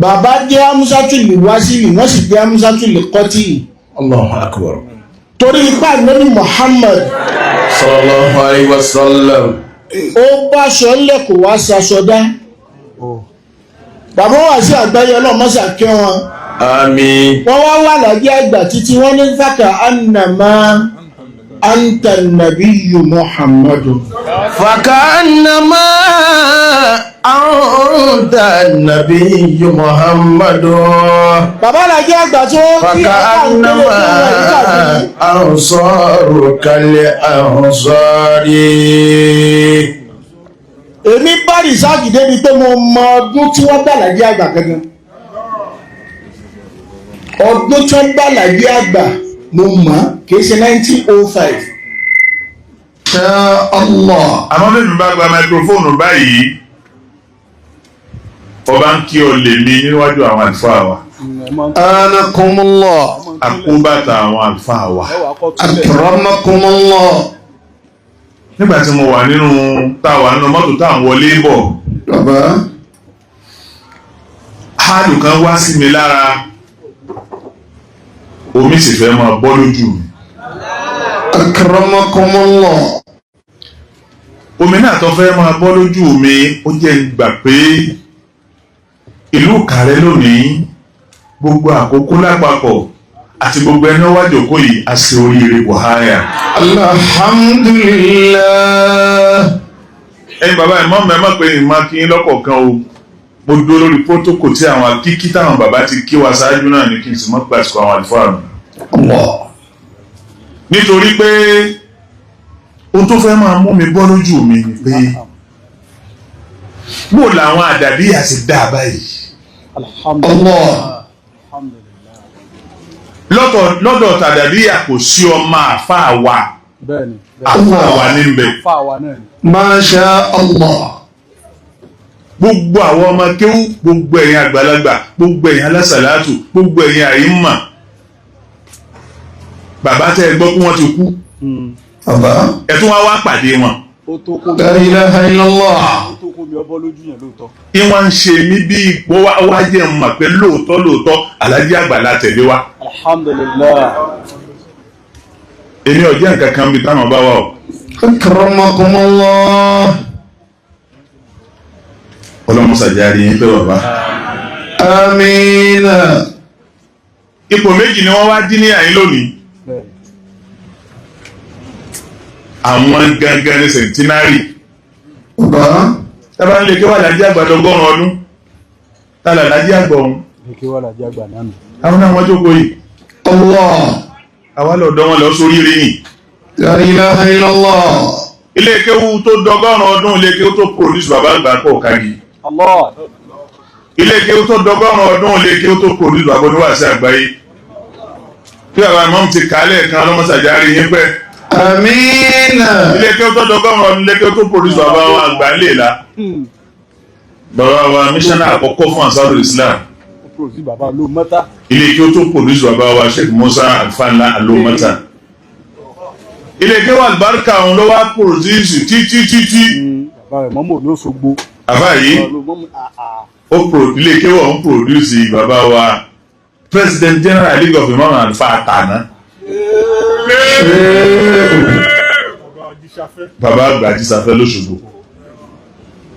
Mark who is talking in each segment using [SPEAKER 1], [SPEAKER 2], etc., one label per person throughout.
[SPEAKER 1] bàbá jẹ́ amúsátùlì wásìlì wọ́n sì jẹ́ amúsátùlì kọ́tì.
[SPEAKER 2] Allahu akbar.
[SPEAKER 1] torí ipá Nabi Muhammad
[SPEAKER 2] Sallallahu alaihi wasallam.
[SPEAKER 1] ó bá aṣọ ńlẹ̀ kò wá ṣaṣọdá. bàbá wà sí àgbáyé ọlọ́mọṣà kẹ́ wọn.
[SPEAKER 2] Àmín.
[SPEAKER 1] wọ́n wá wà lájẹ́ àgbà títí wọ́n ní fàkà annama anta nabiyyu Muhammadu.
[SPEAKER 2] Fakannama anta nabiyyu Muhammadu.
[SPEAKER 1] bàbá lájẹ́ àgbà tó kí
[SPEAKER 2] Fakannama ansaru kal ansari.
[SPEAKER 1] èmi bá rìsáàjì débi pé mo mọ ọdún tí wọ́n gbà lájẹ́ àgbà gangan. ọdún tí wọ́n gbà lájẹ́ àgbà mo mọ̀ kì í ṣe 1905.
[SPEAKER 2] Ya Allah.
[SPEAKER 3] àmọ́ bẹ́ẹ̀ mi bá gba máikrófóònù báyìí ọba ń kí ọ lè mi níwájú àwọn àlùfáà wa
[SPEAKER 2] Anakumullah.
[SPEAKER 3] àkóbàtà àwọn àlùfáà wa.
[SPEAKER 2] Akramakumullah.
[SPEAKER 3] nígbà tí mo wà nínú táwa nínú mọ́tò táwọn wọlé bọ̀
[SPEAKER 2] Bàbá.
[SPEAKER 3] háàlù kan wá sí mi lára omi sì fẹ́ máa bọ́ lójú mi.
[SPEAKER 2] Akramakumullah.
[SPEAKER 3] omi náà tó fẹ́ máa bọ́ lójú mi ó jẹ́ gbà pé ìlú Ìkàrẹ́ lónìí gbogbo àkókò lápapọ̀ àti gbogbo ẹni wá jókòó yìí a ṣe oríire Buhari.
[SPEAKER 2] Alhamdulillah.
[SPEAKER 3] ẹ̀yin bàbá ẹ̀ mọ́ mẹ́mọ́ pé ìmọ̀ kí n lọ́kọ̀ọ̀kan o mo dúró lórí protocol tí àwọn kíkí táwọn bàbá ti kí wa ṣáájú náà ní kí n sì mọ́ pàṣẹ àwọn àlùfáà mi.
[SPEAKER 2] Allah.
[SPEAKER 3] nítorí pé ohun tó fẹ́ máa mú mi bọ́ lójú mi ni pé bó làwọn àdàbí àti dá báyìí.
[SPEAKER 2] Allah.
[SPEAKER 3] lọ́dọ̀ tàdàbíyà kò sí ọmọ àfáà wa àfáà wa níbẹ̀.
[SPEAKER 2] Masha Allah.
[SPEAKER 3] gbogbo àwọn ọmọ kéwú gbogbo ẹ̀yin àgbàlagbà gbogbo ẹ̀yin alásàlátù gbogbo ẹ̀yin àyímà bàbá tẹ́ ẹ gbọ́ pé wọ́n ti kú
[SPEAKER 2] Bàbá.
[SPEAKER 3] ẹ tún wá pàdé wọn.
[SPEAKER 2] La ilaha illallah.
[SPEAKER 3] ìwọ̀n ń ṣe mí bí ipò wá jẹ́ mọ̀ pé lóòótọ́ Àlájì Àgbàlá tẹ̀lé wa.
[SPEAKER 4] Alhamdulillah.
[SPEAKER 3] èmi ò jẹ́ nǹkan kan bí táwọn bá wà o.
[SPEAKER 2] Akramakumullah.
[SPEAKER 3] ọlọ́mọsàjáde yín pé bàbá.
[SPEAKER 2] Amina.
[SPEAKER 3] ipò méjì ni wọ́n wá dín ní àyín lónìí. àwọn gangan ní sẹ̀ńtínárì.
[SPEAKER 2] Bàbá.
[SPEAKER 3] tábà ń lè kí wà Àlájì Àgbà lọ́gọ́rùn-ún ọdún tálà Àlájì Àgbà ọ̀hún. àwọn náà wọ́n jókòó yìí.
[SPEAKER 2] Allah.
[SPEAKER 3] àwa lọ́dọ̀ wọn lọ sórí rí yìí.
[SPEAKER 2] La ilaha illallah.
[SPEAKER 3] ilé kéwú tó dọ́gọ́rùn-ún ọdún ilé kéwú tó produce bàbá àgbà kọ̀ kárí.
[SPEAKER 4] Allah.
[SPEAKER 3] ilé kéwú tó dọ́gọ́rùn-ún ọdún ilé kéwú tó produce bàbá oníwàásí àgbáyé. tí bàbá ìmọ̀mù ti kálẹ̀ kan ọlọ́mọsàjáre yín pẹ́.
[SPEAKER 2] Amina.
[SPEAKER 3] ilé kéwú tó dọ́gọ́rùn-ún ọdún ilé kéwú tó produce bàbá wa àgbà ńlẹ̀ la. bàbá wa mísánná àkọ́kọ́ fún Ansarul Islam. ilé kéwú tó produce bàbá wa Sheikh Musa Alfanla Alomata. ilé kéwú àlùbáríkà òun ló wá produce títí. àbá yìí ilé kéwú òun produce bàbá wa President General League of Imam and Fatana. bàbá àgbà Ajísafẹ́ l'Óṣogbo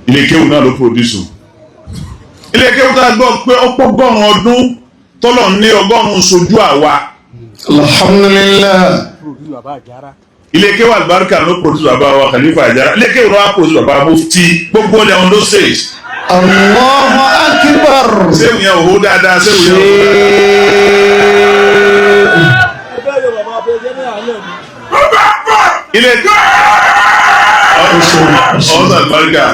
[SPEAKER 3] ilé kéwú náà ló produce. ilé kéwú tá a gbọ́ pé ọgbọ̀n ọdún tọ́lọ̀ ní ọgọ́rùn-ún sojú àwa.
[SPEAKER 2] Alhamdulillah.
[SPEAKER 3] ilé kéwú àlùbáríkà ló produce bàbá wa Khalifa Ajara ilé kéwú náà produce bàbá Mufti gbogbo ilẹ̀ Ondo State.
[SPEAKER 2] Allahu akbar.
[SPEAKER 3] sẹ́wọ̀n yẹn ò dáadáa sẹ́wọ̀n yẹn ò ilé ọ̀sán àlùbáríkà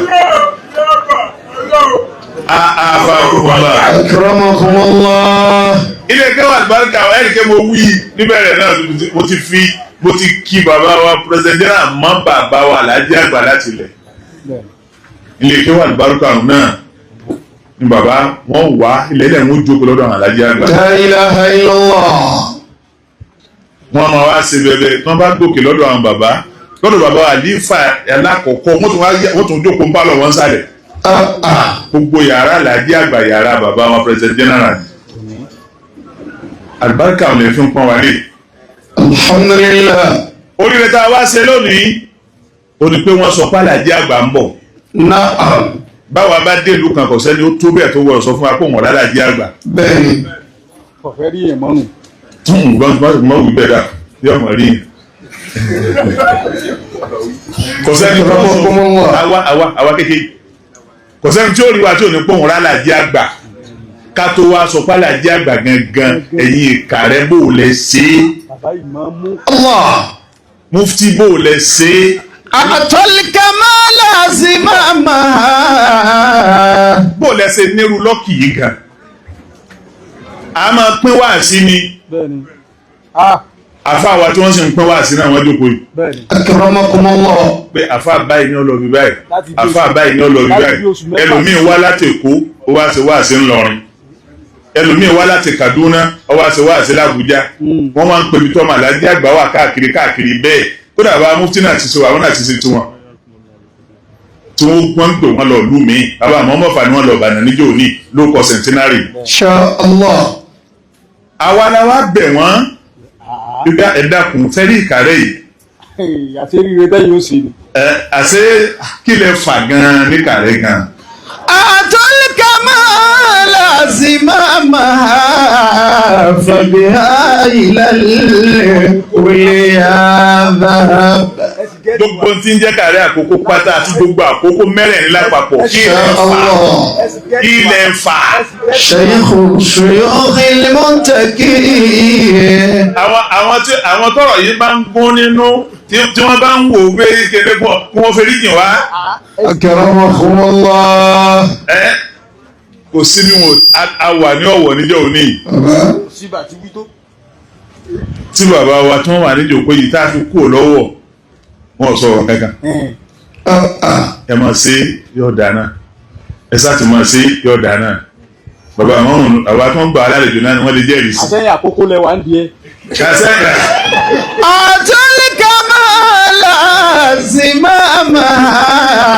[SPEAKER 3] àfàkùnbà.
[SPEAKER 2] Akramakumullah.
[SPEAKER 3] ilé kẹwàá àlùbáríkà ẹ̀ríkẹ́ mo wí níbẹ̀rẹ̀ náà mo ti kí bàbá wa President General mọ́ bàbá wa Àlájì Àgbà láti ilẹ̀. ilé kẹwàá àlùbáríkà náà ni bàbá wọn wá ilẹ̀ ilẹ̀ wọn jókòó lọ́dọ̀ àwọn Àlájì Àgbà.
[SPEAKER 2] La ilaha illallah.
[SPEAKER 3] wọ́n máa wá sí bẹ̀bẹ̀ wọ́n bá gòkè lọ́dọ̀ àwọn bàbá lọ́dọ̀ bàbá àlífà alákọ̀ọ́kọ́ wọ́n tún jókòó ń bá lọ wọ́n sálẹ̀. gbogbo yàrá Alhaji àgbà yàrá bàbá wa president general alibarika ò lè fi ń pọ́n wálé.
[SPEAKER 2] alhamdulillah.
[SPEAKER 3] oríire tá a wá ṣe lónìí ó ní pé wọ́n sọ pé Alhaji àgbà ń bọ̀.
[SPEAKER 2] Naam.
[SPEAKER 3] báwa bá dé ìlú kan kò sẹ́ni ó tó bẹ́ẹ̀ tó wọ̀ sọ fún wa pé wọ́n Alhaji àgbà.
[SPEAKER 2] bẹ́ẹ̀ni.
[SPEAKER 4] ọ̀fẹ́ rí yẹn mọ́nù.
[SPEAKER 3] gbọ́n wí bẹ́ẹ̀ dà bí ọmọ rí yẹn. kò sẹ́ni tó sọ àwa kékeré kò sẹ́ni tí ó rí wa tí ò ní pé wọ́n Alhaji àgbà ká tó wá sọ pé Alhaji àgbà gangan ẹ̀yin ìkà rẹ̀ bò lẹ ṣe é.
[SPEAKER 4] bàbá ìmáàmù.
[SPEAKER 2] Allah.
[SPEAKER 3] mufti bò lẹ ṣe é.
[SPEAKER 2] àtọ́líkà máa lásìmá máa.
[SPEAKER 3] bò lẹ ṣe nírú lọ́kì yìí gan. a máa pín wáàsí ni
[SPEAKER 4] bẹ́ẹ̀ni.
[SPEAKER 3] àfáà tí wọ́n sì ń pín wáàsí náà wọ́n jókòó yìí.
[SPEAKER 4] bẹ́ẹ̀ni.
[SPEAKER 2] akramakumullah.
[SPEAKER 3] pé àfáà báyìí ní ọlọ́ọ̀bí báyìí
[SPEAKER 4] Láti bí
[SPEAKER 3] àfáà báyìí ní ọlọ́ọ̀bí
[SPEAKER 4] láti
[SPEAKER 3] báyìí
[SPEAKER 4] bí oṣù mẹ́fà.
[SPEAKER 3] ẹlòmíì wá láti Èkó ó wá ṣe wáàsí ńlọrin ẹlòmíì wá láti Kaduna ó wá ṣe wáàsí l'Àbújá wọ́n máa ń pè mí tọ́ mà Alhaji àgbà wà káàkiri bẹ́ẹ̀ ó dàbà mufti náà ti ṣe wà wọ́n náà ti ṣe tiwọn tí wọ́n ń pè wọ́n lọ lú mi bàbá àmọ́ mọ́fà ni wọ́n lọ Ìbàdàn níjọ́ òní ló kọ centenary.
[SPEAKER 2] Insha Allah.
[SPEAKER 3] àwa la wá bẹ̀ wọ́n gbígbá ẹ̀dàkùn fẹ́rí ìkàrẹ́ yìí
[SPEAKER 4] àti rírẹ bẹ́ẹ̀ yóò ṣe ni.
[SPEAKER 3] àṣé kí lẹ fà gan-an ní kàrẹ́ gan-an.
[SPEAKER 2] àtọ́líkà máa lásìmá máa fàbíhá ìlàlẹ̀ olè àbá.
[SPEAKER 3] gbogbo tí ń jẹ́ kàrẹ́ àkókò pátá àti gbogbo àkókò mẹ́rẹ̀ẹ̀rin lápapọ̀ kí lẹ fà.
[SPEAKER 2] ṣèyíkù ṣèyíkù ilmọ̀ntẹ́kì.
[SPEAKER 3] àwọn tọ́rọ̀ yìí bá ń gún nínú tí wọ́n bá ń wò pé kéde kí wọ́n fẹ́ rí jìn wá.
[SPEAKER 2] akramakumullah.
[SPEAKER 3] kò sí bí wọn a wà ní ọ̀wọ̀ níjọ́ òní
[SPEAKER 4] síbà tí wí tó.
[SPEAKER 3] tí bàbá wa tí wọ́n wà níjọ́ pé yìí tá a fi kú lọ́wọ́ wọn ò sọ̀rọ̀ kankan. ẹ máa ṣe yóò dáná ẹ sáà ti máa ṣe yóò dáná bàbá àwọn àwa tó ń gbà alálejò náà ni wọ́n lè jẹ́rìí sí.
[SPEAKER 4] àsẹ́yìn àkókò lẹ́wà ń di ẹ́.
[SPEAKER 3] kàṣẹ́yà.
[SPEAKER 2] àtọ́líkà máa lásìmá máa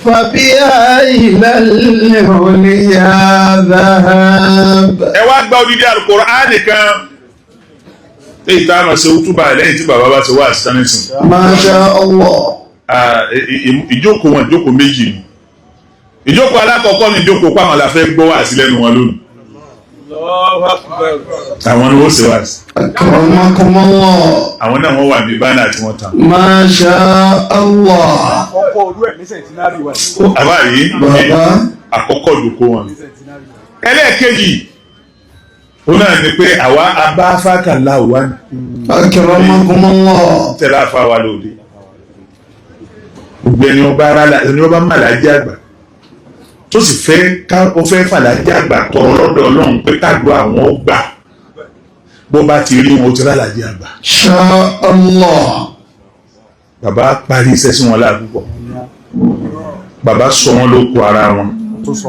[SPEAKER 2] fàbíhá ìlàlẹ̀ olè àbá.
[SPEAKER 3] ẹ wá gba odidi Al-Qur'ani kan èyí tá a máa ṣe wútúbà lẹ́yìn tí bàbá bá ti wá àṣìṣánìsìn.
[SPEAKER 2] Masha Allah.
[SPEAKER 3] ìjókòó wọn ìjókòó méjì ni ìjókòó alákọ̀ọ́kọ́ ni ìjókòó pàmò la fẹ́ gbọ́ wá sí lẹ́nu wọn lónìí. àwọn ni wọ́n ṣe wá sí.
[SPEAKER 2] akramakumullah.
[SPEAKER 3] àwọn náà wọ́n wà ní bánà tí wọ́n tàn.
[SPEAKER 2] Masha Allah.
[SPEAKER 4] ọkọ̀ olú ẹ̀ ní sẹ̀ntínárì wà.
[SPEAKER 3] àbá yìí
[SPEAKER 2] Bàbá.
[SPEAKER 3] àkọ́kọ́ ìjókòó wọn. ẹlẹ́ẹ̀kejì ó náà ní pé àwa abáfákàlà wà ní
[SPEAKER 2] akramakumullah.
[SPEAKER 3] tẹ̀lé àfa wa lóde. gbogbo ẹni ọba má Alhaji àgbà tó sì fẹ́ ó fẹ́ fàlàjì àgbà tọrọ lọ́dọ̀ Ọlọ́run pé káàdùn àwọn ọgbà bó bá ti rí wọn ó ti rálàjì àgbà.
[SPEAKER 2] Insha Allah.
[SPEAKER 3] bàbá parí iṣẹ́ sí wọn láàbùkọ̀ bàbá sọ wọn lóko ara wọn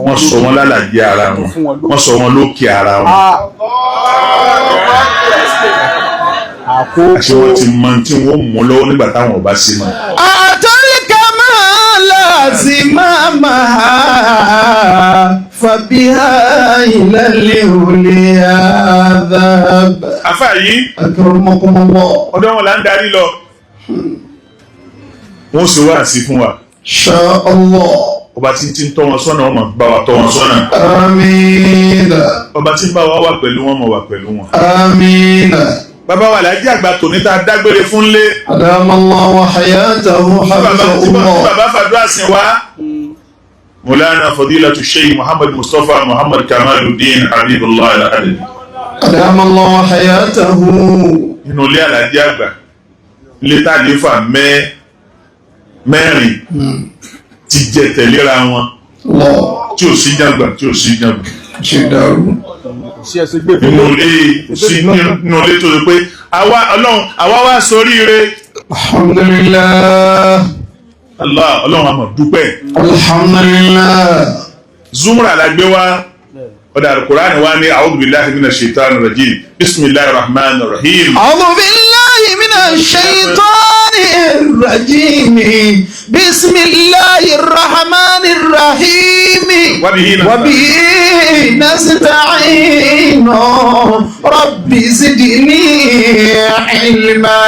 [SPEAKER 3] wọ́n sọ wọn lálàjì ara wọn wọ́n sọ wọn lókè ara wọn. àṣé wọn ti mọ tí wọ́n mú lọ́wọ́ nígbà táwọn ọba sí mọ́.
[SPEAKER 2] àtọ́líkà máa lásìmá máa fàbíhá ìlàlẹ̀ olè àbá.
[SPEAKER 3] àfà yìí
[SPEAKER 2] akramakumullah.
[SPEAKER 3] ọ̀dọ̀ wọn là ń darí lọ wọ́n sì wá sí fún wa.
[SPEAKER 2] Insha Allah.
[SPEAKER 3] ọba tí ń tọ́ wọn sọ́nà wọn máa bá wa tọ́ wọn sọ́nà.
[SPEAKER 2] Àmín.
[SPEAKER 3] ọba tí ń bá wa wà pẹ̀lú wọn máa wà pẹ̀lú wọn.
[SPEAKER 2] Àmín.
[SPEAKER 3] bàbá wa Alhaji àgbà tòní tá a dágbére fún lé.
[SPEAKER 2] adamallahu hayatahu hafizahullah.
[SPEAKER 3] bàbá fàdúrà sí wa. Mawlana fadilatu Sheikh Muhammad Mustafa Muhammad Kamaluddin Habibullah al-Adil.
[SPEAKER 2] adamallahu hayatahu.
[SPEAKER 3] inú ilé Alhaji àgbà ilé tàdífà mẹ́rin ti jẹ tẹ̀léra wọn tí ò sí jàgbà tí ò sí jàgbà.
[SPEAKER 2] ṣe dàrú.
[SPEAKER 4] sí ẹsẹ̀ gbé
[SPEAKER 3] nínú ilé tó ṣe pé àwa wá sóríire.
[SPEAKER 2] alhamdulillah.
[SPEAKER 3] Ọlọ́run àmọ̀ dúpẹ́.
[SPEAKER 2] alhamdulillah.
[SPEAKER 3] Zumra la gbé wá ọ̀dà Al-Qur'ani wá ní a'udhu billahi minash shaitani rajim bismillahir rahmanir rahim.
[SPEAKER 2] a'udhu billahi من الشيطان الرجيم بسم الله الرحمن الرحيم وبه نستعين رب زدني علما.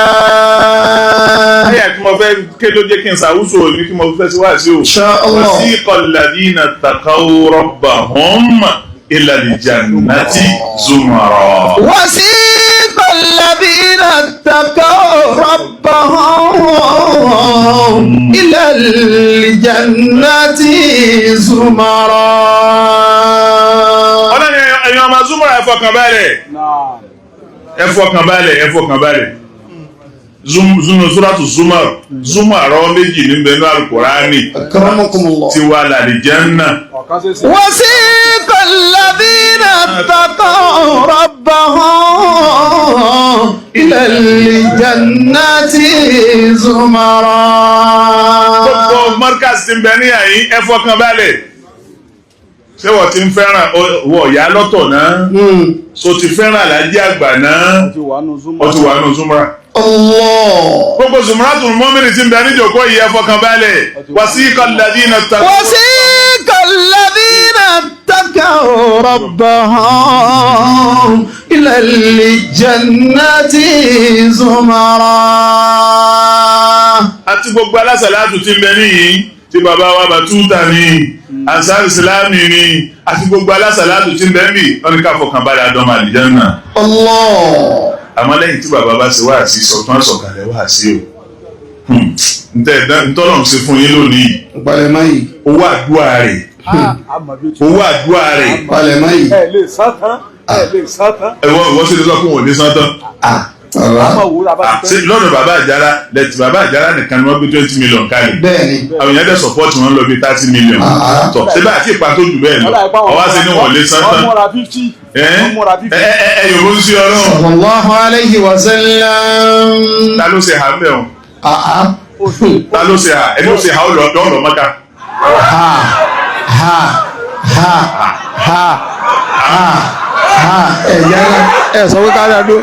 [SPEAKER 3] Ayà kí mo fẹ́ ké ló jẹ́ kí n ṣàwùsọ ní kí mo fẹ́ sí wá sí o. Wasiqa alladhina taqaw rabbahum ila al-jannati zumara.
[SPEAKER 2] Wasiqa alladhina taqaw rabbahum ila al-jannati zumara.
[SPEAKER 3] Ọlọ́ni ẹ̀yin ọmọ zumara ẹ fọkàn balẹ̀. Ẹ fọkàn balẹ̀, ẹ fọkàn balẹ̀. Suratu Zumar, Zumar ọ̀rọ̀ méjì ní bẹ̀rẹ̀ Al-Qur'ani ti wà l'àlìjánnà.
[SPEAKER 2] Wasiqa alladhina taqaw rabbahum ila al-jannati zumara.
[SPEAKER 3] Gbogbo Markaz ti ń bẹ ní àyín ẹ fọkàn balẹ̀. Ṣé wọ́n ti ń fẹ́ràn wọ̀ ìyá lọ́tọ̀ náà? So ti fẹ́ràn Àlájì àgbà náà? Ó ti wà nù Zumra. Gbogbo Zumratul Mu'minin ti ń bẹ níjòkó yìí ẹ fọkàn balẹ̀. Wasiqa alladhina taqaw.
[SPEAKER 2] Wasiqa alladhina taqaw rabbahum ila al-jannati zumara.
[SPEAKER 3] Àti gbogbo alásàlátù ti ń bẹ níyìí tí bàbá wa Bàtútà ní Ansar Islam ní àti gbogbo alásàlátù ti ń bẹ níbí wọ́n ní ká fọkàn balẹ̀ àdọ́mọ àlìjánnà. Àmọ́ lẹ́yìn tí bàbá bá ṣe wá sí sọ̀tún àsọ̀kalẹ̀ wá sí o ntọ́lọ́run ṣe fún yín lónìí owó àdúrà rẹ̀
[SPEAKER 4] ẹ lè sátán
[SPEAKER 3] ìwọ sí lè sọ fún òun ní sátán lọ́dọ̀ bàbá àjàrà lẹ́tì bàbá àjàrà nìkan ni wọ́n gbé 20 million kalẹ̀ àwọn èèyàn dẹ̀ support wọn lọ bí 30 million tọ̀ ṣé bá àti ìpàtó jù bẹ́ẹ̀ lọ ọwọ́ sí ni wọ́n lè sátán yòówó sí ọlọ́run.
[SPEAKER 2] Sallallahu alayhi wa sallam.
[SPEAKER 3] Ta ló ṣe ha ń bẹ̀ wọn? Ta ló ṣe ha? Ẹni ó ṣe ha ó lọ Mọ́kà.
[SPEAKER 2] Ẹ sọ wípé ká dá dó.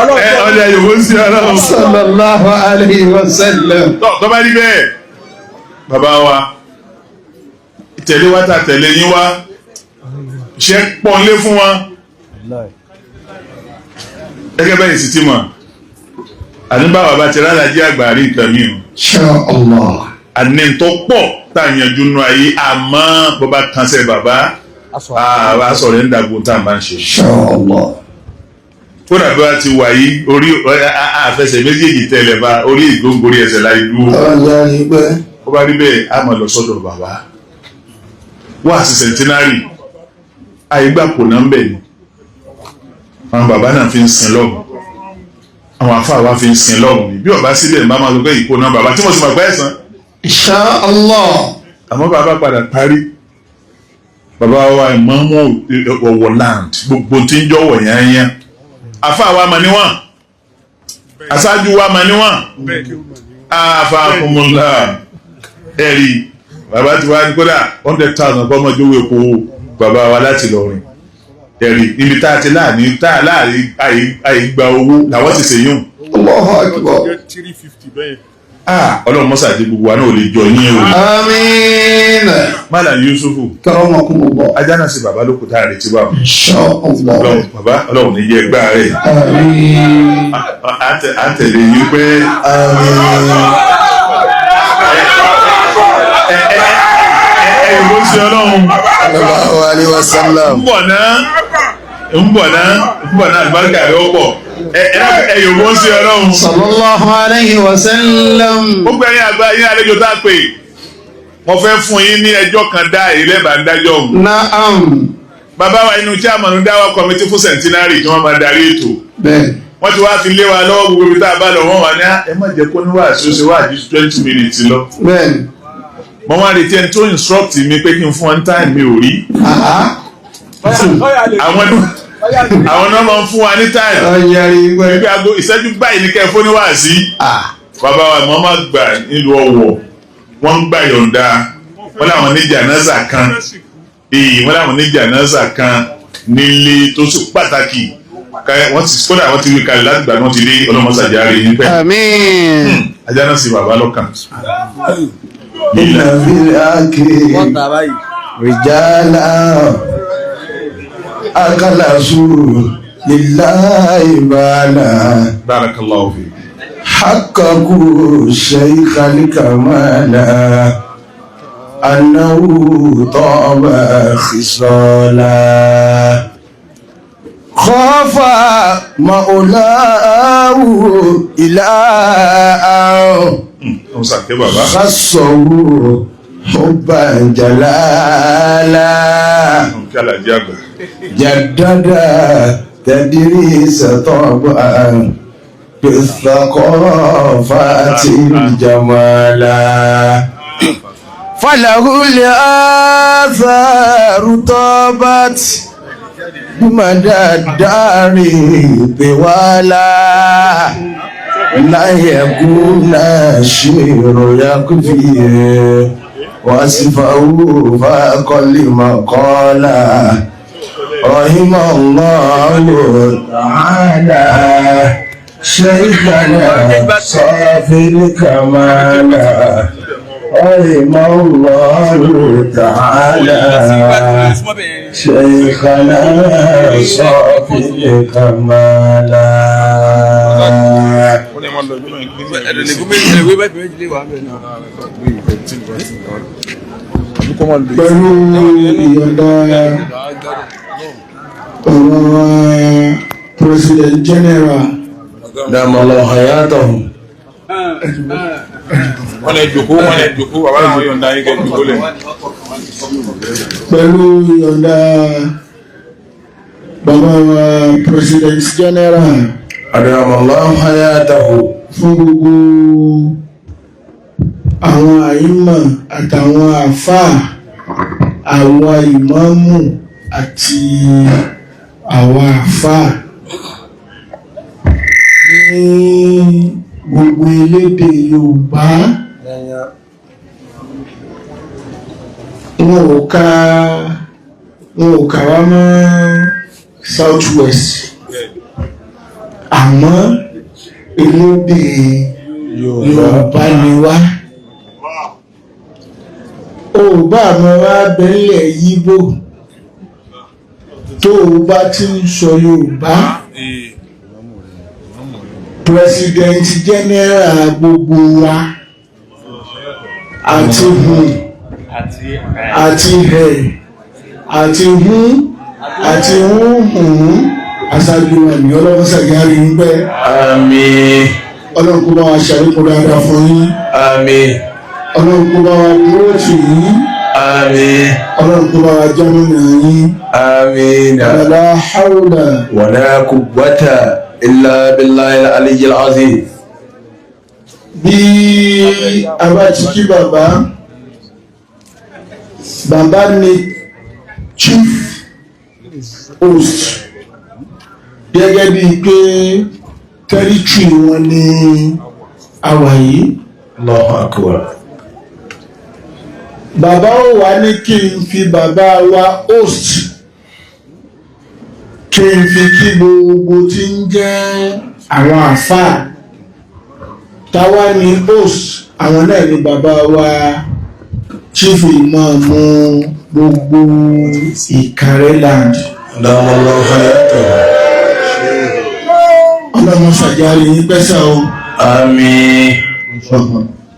[SPEAKER 3] Ọlọ́run yòówó sí ọlọ́run.
[SPEAKER 2] Sallallahu alayhi wa sallam.
[SPEAKER 3] Tọ́ bá rí bẹ́ẹ̀, bàbá wa, tẹ̀lé wa ta tẹ̀lé yín wá. Ṣé pọ́nlé fún wa gẹ́gẹ́ bẹ́ẹ̀ sì ti mọ̀ àdúgbàwà bá ti rálàjí àgbà rí nǹkan mi o àní tó pọ̀ tá a yanjú nú ayé àmọ́ bó bá kánṣẹ́ bàbá àwa sọ̀rọ̀ ń dàgbò tá a máa ń ṣe tó dàbí wa ti wà yí orí àfẹsẹ̀ méjèèjì tẹ́lẹ̀ bá orí ìgbóngorí ẹsẹ̀ láì dúró ó bá rí bẹ́ẹ̀ á máa lọ sọ́dọ̀ bàbá wá sí centenary àyígbà kò náà ń bẹ̀ ni àwọn bàbá náà fi ń sin lọ́hùn àwọn afá wa fi ń sin lọ́hùn ni bí ọba sílẹ̀ ń bá máa lọ pé ìkó náà bàbá tí mo sì máa gbá ẹ̀sán.
[SPEAKER 2] Insha Allah.
[SPEAKER 3] àmọ́ bàbá padà parí bàbá wa ìmọ̀ọ́mọ́ ọ̀wọ̀ land gbogbo tí ń jọ̀wọ̀ yányán afá wa mà níwọ̀n aṣáájú wa mà níwọ̀n àfà kùmùlà ẹ̀rí bàbá tí wàá ní kódà 100,000 kọ́ ọmọdé owó epo bàbá wa láti lọrin ẹ̀rí ibi tá a ti láàrin tá a láàrin àìgbà owó làwọn ti ṣe yún. Ọlọ́run mọ́sá àti gbogbo wa náà ò lè jọ yín o.
[SPEAKER 2] Àmín.
[SPEAKER 3] Mala Yusufu ajá náà sí bàbá lóko tá a retí bá wọn. Bàbá Ọlọ́run ní yẹ gbá rẹ̀. À ń tẹ̀lé yín pé. Ẹ̀yìnbó sí Ọlọ́run.
[SPEAKER 2] Sallallahu alaihi wasallam.
[SPEAKER 3] ń bọ̀ náà àlùbáríkà rẹ̀ ó pọ̀. Ẹ̀yìnbó sí Ọlọ́run.
[SPEAKER 2] Sallallahu alaihi wasallam.
[SPEAKER 3] Gbogbo ẹ̀yin àgbà yín àlejò tá a pè. Mo fẹ́ fún yín ní ẹjọ́ kan dá ilé ìbànúdájọ́ òun.
[SPEAKER 2] Na'am.
[SPEAKER 3] Bàbá wa inú chairman dáwà committee fún centenary tí wọ́n máa darí ètò.
[SPEAKER 2] Bẹ́ẹ̀.
[SPEAKER 3] Wọ́n ti wá fi lé wa lọ́wọ́ gbogbo ibi tá a bá lọ wọ́n wà ní ẹ má jẹ́ kó níwà sí ó ṣe wá àjú 20 minutes lọ.
[SPEAKER 2] Bẹ́ẹ̀.
[SPEAKER 3] Mo wá retí ẹni tó instruct mi pé kí n fún wọn time mi ò rí. Àwọn náà máa ń fún wa ní time. Ibi aago ìṣẹ́jú báyìí ní kẹ́ fún níwà sí. Bàbá wa ìmọ̀ máa gbà nílùú Ọ̀wọ̀. Wọ́n ń gbà yọ̀ǹda. Wọ́n láwọn ní jànáza kan. Wọ́n láwọn ní jànáza kan nílé tó sì pàtàkì. wọ́n ti kódà wọ́n ti rí kalẹ̀ láti gbà wọ́n ti rí ọlọ́mọsàjà rí ní pẹ́.
[SPEAKER 2] Àmín.
[SPEAKER 3] ajá náà sì bàbá lọ́kàn.
[SPEAKER 1] Inna fil aki rijala akalasu lillahi bala
[SPEAKER 3] Barakallahu fi.
[SPEAKER 1] haqqaku shaykhal kamala annahu taba khisala khafa maulahu ila'a
[SPEAKER 3] ọ̀sàkẹ́ bàbá.
[SPEAKER 1] khassahu hubban jalala
[SPEAKER 3] kí alájí àgbà.
[SPEAKER 1] jaddada tadrisa taban بالثقافة الجمالا فله الآثار طابت بمدى الدار طوالا لا يكون الشعر يكفي وصفه فأقل مقالا رحم الله تعالى شيخنا صافي الكمال رحم الله تعالى شيخنا صافي الكمال pẹ̀lú ìyọ̀ǹda ọ̀rọ̀ President General Damallahu hayatahu.
[SPEAKER 3] wọ́n lè jòkó bàbá náà yọ̀ǹda yín kẹ́ jòkó lẹ̀.
[SPEAKER 1] pẹ̀lú ìyọ̀ǹda bàbá wa President General Damallahu hayatahu fún gbogbo àwọn àyímọ̀ àtàwọn àfáà àwọn ìmáàmù àti àwọn àfáà ní gbogbo elédè Yorùbá wọn ò ka wá mọ́ South West àmọ́ elédè Yorùbá ni wá Yorùbá àmọ́ wá bẹ́lẹ̀ Yíbò tó o bá ti ń sọ Yorùbá President General gbogbo wa àti hun àti hẹ̀ àti hun àti hun aṣáájú wa ní ọlọ́run ṣàgárí ń pẹ́.
[SPEAKER 2] Àmín.
[SPEAKER 1] Ọlọ́run kó bá wa ṣàlékún dáadáa fún yín.
[SPEAKER 2] Àmín.
[SPEAKER 1] Ọlọ́run kó bá wa dúró tì yín.
[SPEAKER 2] Àmín.
[SPEAKER 1] Ọlọ́run kó bá wa jámọ́nà yín.
[SPEAKER 2] Àmín.
[SPEAKER 1] La hawla
[SPEAKER 2] wala quwwata illa billahil aliyyil azim.
[SPEAKER 1] Bí a bá ti kí bàbá ní chief host gẹ́gẹ́ bíi pé territory wọn ní àwa yìí.
[SPEAKER 2] Allahu akbar.
[SPEAKER 1] Bàbá ó wá ní kí n fi bàbá wa host kí n fi kí gbogbo tí ń jẹ́ àwọn àfáà táwa ní host àwọn náà ní bàbá wa chief imaamu gbogbo Ìkàrẹ́ land. Ọlọ́run ṣàjáre yín pẹ́sà o.
[SPEAKER 2] Àmín.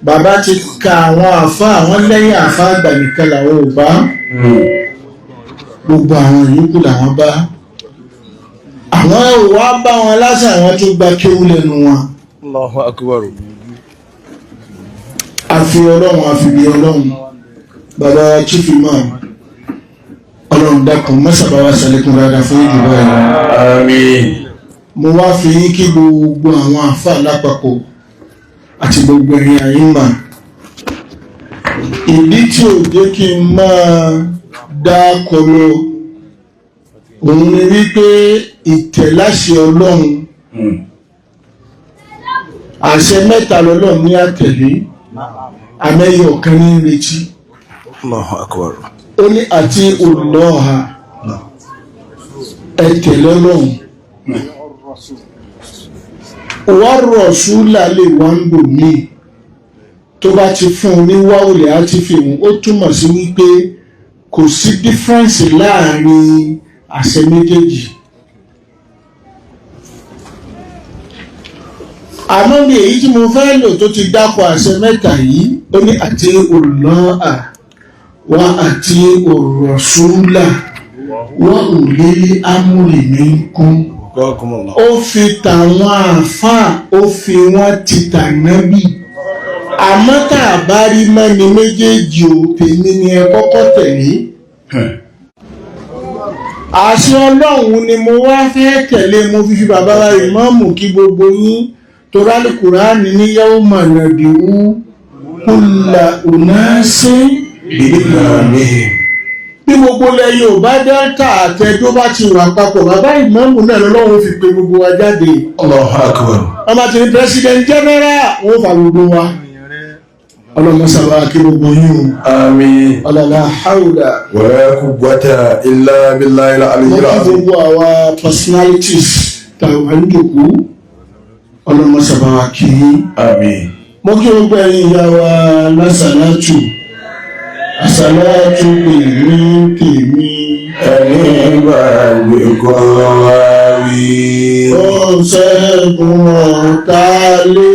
[SPEAKER 1] Bàbá ti ka àwọn àfáà àwọn lẹ́yìn àfáà àgbà nìkan làwọn ò bá gbogbo àwọn yòókù làwọn bá. Àwọn ò wá bá wọn lásán àwọn tó gba kéwú lẹ́nu wọn.
[SPEAKER 2] Allahu akbar.
[SPEAKER 1] Àfi Ọlọ́run àfìbí Ọlọ́run bàbá chief imam Ọlọ́run dákun mọ́sàbá wa ṣàlékún dáadáa fún ìjọba ẹ̀.
[SPEAKER 2] Àmín.
[SPEAKER 1] Mo wá fi yín kí gbogbo àwọn àfáà lápapọ̀ àti gbogbo ẹ̀yin àyíma. Ìdí tí ò jẹ́ kí n máa dá kọlọ òun ni wípé ìtẹ̀láṣẹ Ọlọ́run àṣẹ mẹ́ta lọ́lọ́run ní àtẹ̀lé àmẹ́yẹ ọ̀kan ní retí.
[SPEAKER 2] Allahu akbar.
[SPEAKER 1] Ó ní àti olùlọ́ha ẹ̀tẹ̀lé Ọlọ́run wọ́n rọ̀ ṣúlà lè wá ń bò mí tó bá ti fún un ní wáwùlẹ̀ á ti fi hùn ó túmọ̀ sí wípé kò sí dífẹ́ǹsì láàrin àṣẹ méjèèjì. àmọ́ bí èyí tí mo fẹ́ lò tó ti dákọ̀ àṣẹ mẹ́ta yìí ó ní àti olùlọ́à wá àti òrọ̀ṣúlà wọ́n ò lé amúrì ní kún. ó fi tàwọn àáfàá ó fi wọ́n ti tànábì àmọ́ tá a bá rí mẹ́ni méjèèjì ò tèmi ni ẹ kọ́kọ́ tẹ̀lé. àṣẹ ọlọ́run ni mo wá fẹ́ tẹ̀lé mo fi bàbá wa ìmáàmù kí gbogbo yín torí Al-Kùránì ní yawma nad'u kulla unasin bi'imamihim. bí gbogbo ilẹ̀ Yorùbá Delta àtẹ̀dó bá ti wà papọ̀ bàbá ìmáàmù náà lọ́wọ́ fi pe gbogbo wa jáde.
[SPEAKER 2] Allahu Akbar.
[SPEAKER 1] wọ́n bá ti ní president general wọ́n fa gbogbo wa. ọlọ́mọsàwá kí gbogbo yín o.
[SPEAKER 2] Àmín.
[SPEAKER 1] la hawla
[SPEAKER 2] wala quwwata illa billahi al-aliyyil
[SPEAKER 1] mo kí
[SPEAKER 2] azim.
[SPEAKER 1] gbogbo àwa personalities tàwọn àjòkú ọlọ́mọsàwá kí yín.
[SPEAKER 2] Àmín.
[SPEAKER 1] mo kí gbogbo ẹ̀yin ìyá wa lásàlátù àsàlátù èmi tèmi.
[SPEAKER 2] ẹni gbàgbé kọ́ wá wí.
[SPEAKER 1] ó ṣẹ́gun ọ̀tá lé.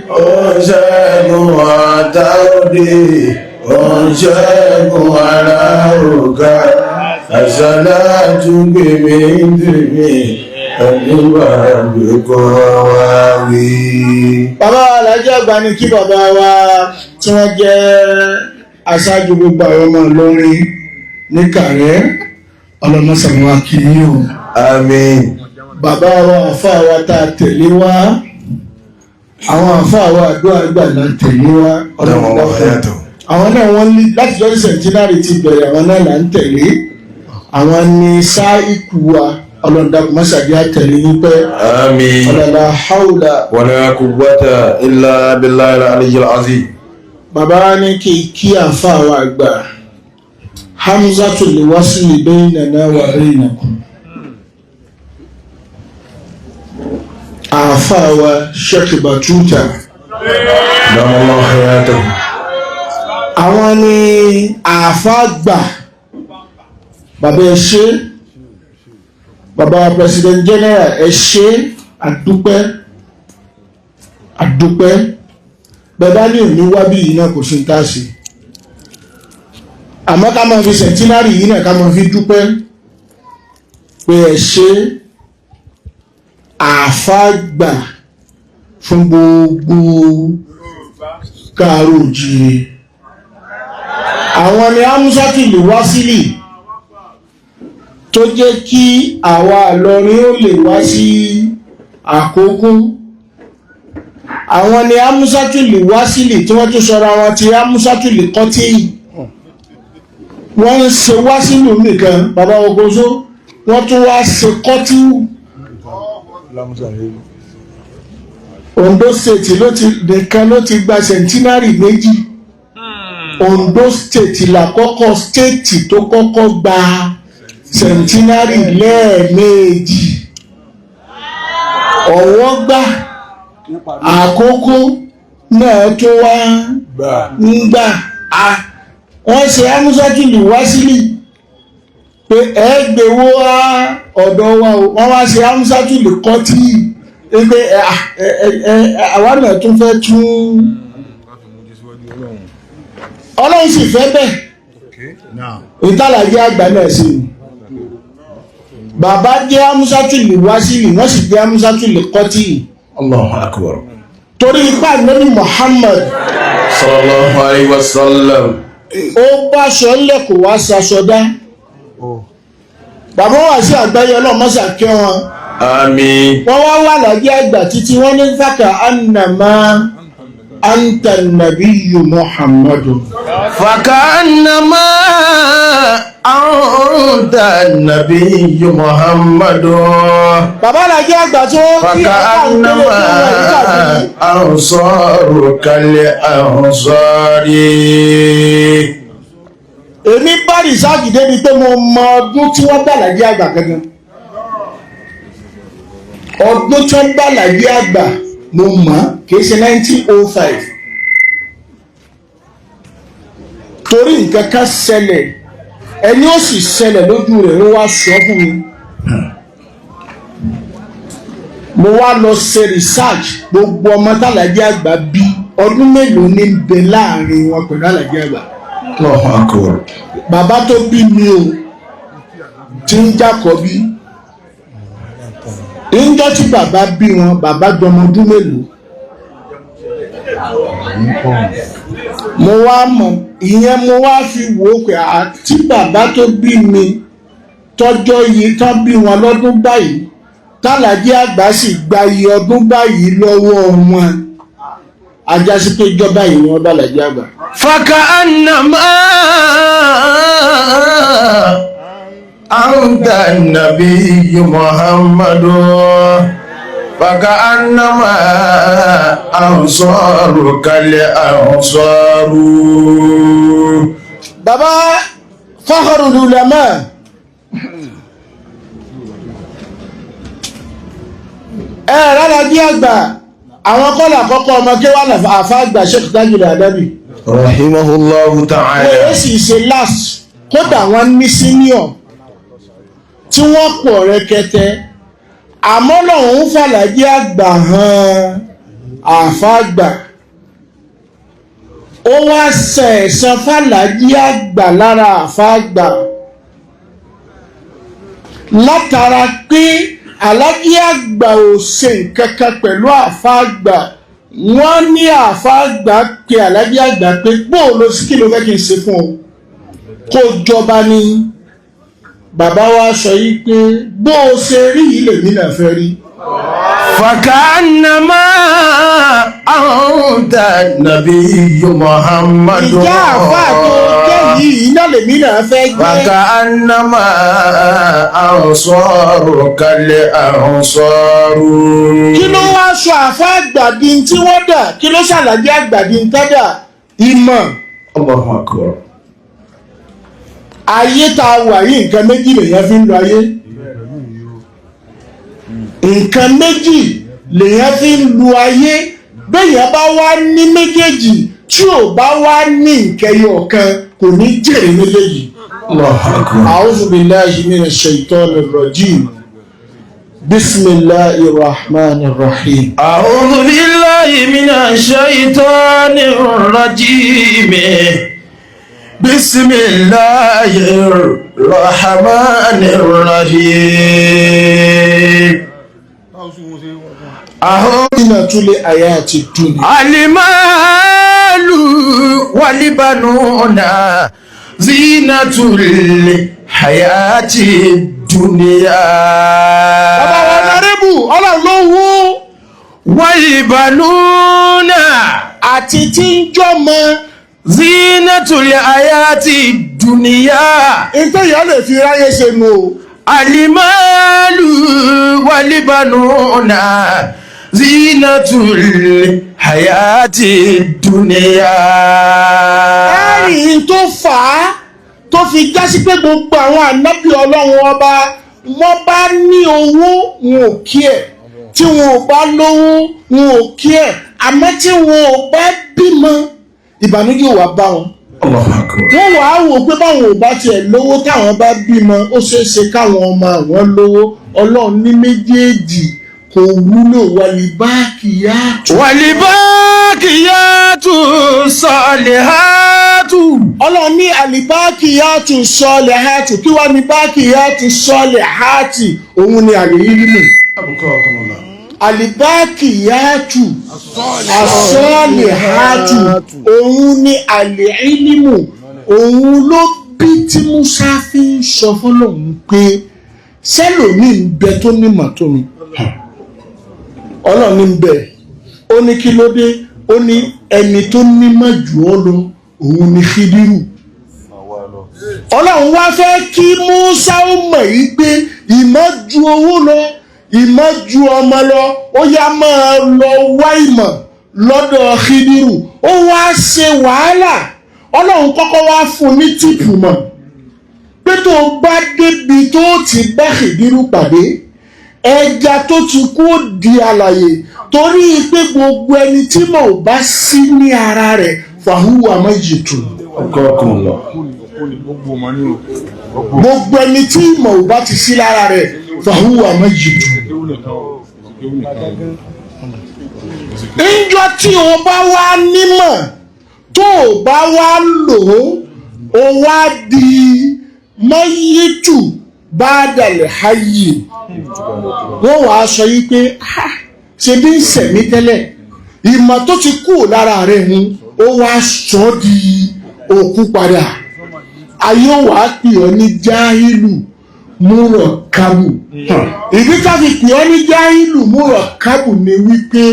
[SPEAKER 2] ó ṣẹ́gun ọ̀tá òde. ó ṣẹ́gun ara òga. àsàlátù gbèmí tèmi. ẹni gbàgbé kọ́ wá wí.
[SPEAKER 1] bàbá alájọ àgbà ni kí bàbá wa tí wọ́n jẹ́ aṣáájú gbogbo àwọn ọmọ Ìlọrin ní Kàrẹ́ ọlọ́mọsàmúwá kì í o.
[SPEAKER 2] Àmín.
[SPEAKER 1] bàbá wa àfáà wa tá a tẹ̀lé wá àwọn àfáà wa àdúrà àgbà là ń tẹ̀lé wá ọlọ́mọdé àwọn náà wọ́n ní láti jọ́ sẹ̀ńtínárì ti bẹ̀rẹ̀ àwọn náà là ń tẹ̀lé àwọn ní sáà ikú wa ọlọ́dàkùn mọ́sàdí àtẹ̀lé yín pẹ́.
[SPEAKER 2] Àmín.
[SPEAKER 1] la hawla
[SPEAKER 2] wala quwwata illa billahi al-aliyyil azim.
[SPEAKER 1] bàbá wa ní kí àfáà wa àgbà hamzatul wasli baynana wa baynakum. àfáà wa Sheikh Batuta.
[SPEAKER 2] Damallahu hayatahu.
[SPEAKER 1] àwọn ni àfáà gbà bàbá ẹ ṣé bàbá president general ẹ ṣé àdúpẹ́ bàbá ní òní wábí yìí náà kò sí ń tàṣì àmọ́ ká máa fi centenary yìí náà ká máa fi dúpẹ́ pé ẹ ṣé àfáàgbà fún gbogbo káàró òjìrè àwọn ni amúsátìlì wá sílì tó jẹ́ kí àwa Ìlọrin ó lè wá sí Àkókó àwọn ni amúsátìlì wá sílì tí wọ́n tún sọra wọn ti amúsátìlì kọ́tí wọ́n ń ṣe wá sílù nìkan bàbá Ogozo wọ́n tún wá ṣe kọ́tí. Ondo state nìkan ló ti gba centenary méjì Ondo state làkọ́kọ́ state tó kọ́kọ́ gba centenary lẹ́ẹ̀mejì Ọ̀wọ̀ gbà Àkókó náà tó wá ń gbà wọ́n ṣe amúsátìlì wá sílì pé ẹgbẹ̀wó ọ̀dọ̀ wa wọ́n wá ṣe amúsátìlì kọ́tí pé àwọn náà tún fẹ́ tún Ọlọ́run sì fẹ́ bẹ́ẹ̀ ìtàlàjẹ́ àgbà náà sí ni bàbá jẹ́ amúsátìlì wá sílì wọ́n sì jẹ́ amúsátìlì kọ́tí.
[SPEAKER 2] Allahu Akbar.
[SPEAKER 1] torí ipá Ànábì Muhammad
[SPEAKER 2] sallallahu alayhi wa sallam.
[SPEAKER 1] ó bá aṣọ lẹ́kọ̀ọ́ wá ṣaṣọdá bàbá wà sí àgbáyé ọlọ́mọ́sà kí wọn.
[SPEAKER 2] Àmín.
[SPEAKER 1] wọ́n wá wà lájẹ́ àgbà títí wọ́n ní fàkà annama anta nabiyyu Muhammadu.
[SPEAKER 2] faka annama anta nabiyyu Muhammadu.
[SPEAKER 1] bàbá lájẹ́ àgbà tí wọ́n kí
[SPEAKER 2] faka annama ansaru kal ansari.
[SPEAKER 1] èmi bá rìsáàjì débi pé mo mọ ọdún tí wọ́n bá lájẹ́ àgbà gangan ọdún tó ń bá Àlàjí àgbà mo mọ̀ kìí ṣe 1905 torí nǹkan kan ṣẹlẹ̀ ẹni ó sì ṣẹlẹ̀ lójú rẹ̀ ló wá sọ fún mi. Mo wá lọ ṣe research gbogbo ọmọ t'Àlàjí àgbà bí ọdún mélòó ní bẹ láàrin wọn pẹ̀lú Àlàjí àgbà. Bàbá tó bí mi o tí ń jákọ̀bí níjọ́ tí bàbá bí wọn bàbá gbọmọ ọdún mélòó. Mo wá mọ̀ ìyẹn mo wá fi wò ó pé àti bàbá tó bí mi tọ́jọ́ yìí tán bí wọn lọ́dún báyìí t'Àlàjí àgbà sì gba iye ọdún báyìí lọ́wọ́ wọn ajásí pé ìjọba yìí wọn bá Àlàjí àgbà.
[SPEAKER 2] فكأنما أنت النبي محمد فكأنما أنصارك الأنصار.
[SPEAKER 1] Bàbá Fakhrul Ulama Àlàjí àgbà àwọn kọ́lá àkọ́kọ́ ọmọ kéwà àfá àgbà Sheikh Tajul Adabi
[SPEAKER 2] rahimahullahu ta'ala.
[SPEAKER 1] wọ́n sì ṣe last kódà wọ́n ní senior tí wọ́n pọ̀ rẹ̀kẹ̀tẹ̀ àmọ́ lọ́hùn f'Àlàjí àgbà hàn àfá àgbà ó wá sẹ̀sán f'Àlàjí àgbà lára àfá àgbà látara pé Àlàjí àgbà ò ṣe nǹkan kan pẹ̀lú àfá àgbà wọ́n ní àfá àgbà pé Àlàjí àgbà pé bóò ló sí kí ló fẹ́ kí n ṣe fún ọ kó jọba ní bàbá wa sọ yìí pé bóò ṣe rí ilé mi náà fẹ́ rí.
[SPEAKER 2] فكأنما أنت النبي محمد.
[SPEAKER 1] ìjà àfá tó jẹ́ yìí iná lèmi náà fẹ́ gbé.
[SPEAKER 2] فكأنما أنصارك الأنصار.
[SPEAKER 1] kí ló wá sọ àfá àgbà di tí wọ́n dà kí ló ṣàlàyé àgbà di ń tẹ́dà ìmọ̀.
[SPEAKER 2] Allahu Akbar.
[SPEAKER 1] ayé tá a wà yìí nǹkan méjì lèyàn fi ń lo ayé. nǹkan méjì lèyàn fi ń lu ayé béèyàn bá wá ní méjèèjì tí ò bá wá ní nkẹyọ kan kò ní jèrè méjèèjì. A'udhu billahi minash shaitanir rajim. Bismillahir rahmanir rahim.
[SPEAKER 2] أعوذ بالله من الشيطان الرجيم. بسم الله الرحمن الرحيم.
[SPEAKER 1] Zinatul hayati dunya.
[SPEAKER 2] المال والبنون زينة الحياة الدنيا.
[SPEAKER 1] Bàbá wa Nárébù Ọlọ́run ló wú.
[SPEAKER 2] والبنون
[SPEAKER 1] Àti tí ń jọmọ.
[SPEAKER 2] زينة الحياة الدنيا.
[SPEAKER 1] Ìtẹ̀yà lè fi ráyé ṣe nu o.
[SPEAKER 2] المال والبنون زينة الحياة الدنيا.
[SPEAKER 1] Ẹ̀rí tó fà á tó fi jásí pé gbogbo àwọn ànábì Ọlọ́run ọba wọ́n bá ní owó wọn ò kí ẹ̀ tí wọn ò bá lówó wọn ò kí ẹ̀ àmọ́ tí wọn ò bá bímọ ìbànújẹ́ wà bá wọn. Wọ́n wà á wò pé báwọn ò bá tiẹ̀ lówó táwọn bá bímọ ó ṣeé ṣe káwọn ọmọ àwọn lówó Ọlọ́run ní méjèèjì kò wúlò wàlíbákìyàtù.
[SPEAKER 2] wàlíbákìyàtù sọ̀lẹ̀hátù.
[SPEAKER 1] Ọlọ́run ní àlìbákìyàtù sọ̀lẹ̀hátù kí wá ní bákìyàtù sọ̀lẹ̀hátì òun ni àlìílímù. àlìbákìyàtù asọ̀lẹ̀hátù òun ni àlìílímù òun ló bí tí Musa fi ń sọ fọ́lọ́run pé sẹ́lòmí ń bẹ tó nímọ̀ tó mi. Ọlọ́run ní ń bẹ ó ní kí ló dé ó ní ẹni tó nímọ̀ jù ọ́ lọ òun ni Khidiru. Ọlọ́run wá fẹ́ kí Musa ó mọ̀ yí pé ìmọ̀ ju owó lọ ìmọ̀ ju ọmọ lọ ó yá máa lọ wá ìmọ̀ lọ́dọ̀ Khidiru ó wá ṣe wàhálà Ọlọ́run kọ́kọ́ wá fún ní tìpù mọ̀ pé tó bá débi tó ti bá Khidiru pàdé ẹja tó ti kú ó di alààyè torí pé gbogbo ẹni tí mọ̀ ò bá sí ní ara rẹ̀ fàhùwà májìtù. gbogbo ẹni tí mọ̀ ò bá ti sí lára rẹ̀ fàhùwà májìtù. níjọ́ tí o bá wá nímọ̀ tó o bá wá lò ó wá di máyìtù bá dàlẹ̀ háyì wọ́n wàá sọ yìí pé ṣe bí ń sẹ̀mí tẹ́lẹ̀ ìmọ̀ tó ti kú lára rẹ̀ mu ó wá sọ di òkú padà ayé wàá pè ọ́ ní jáhìlù múrọ̀ kábù ìdí tá fi pè ọ́ ní jáhìlù múrọ̀ kábù ni wípé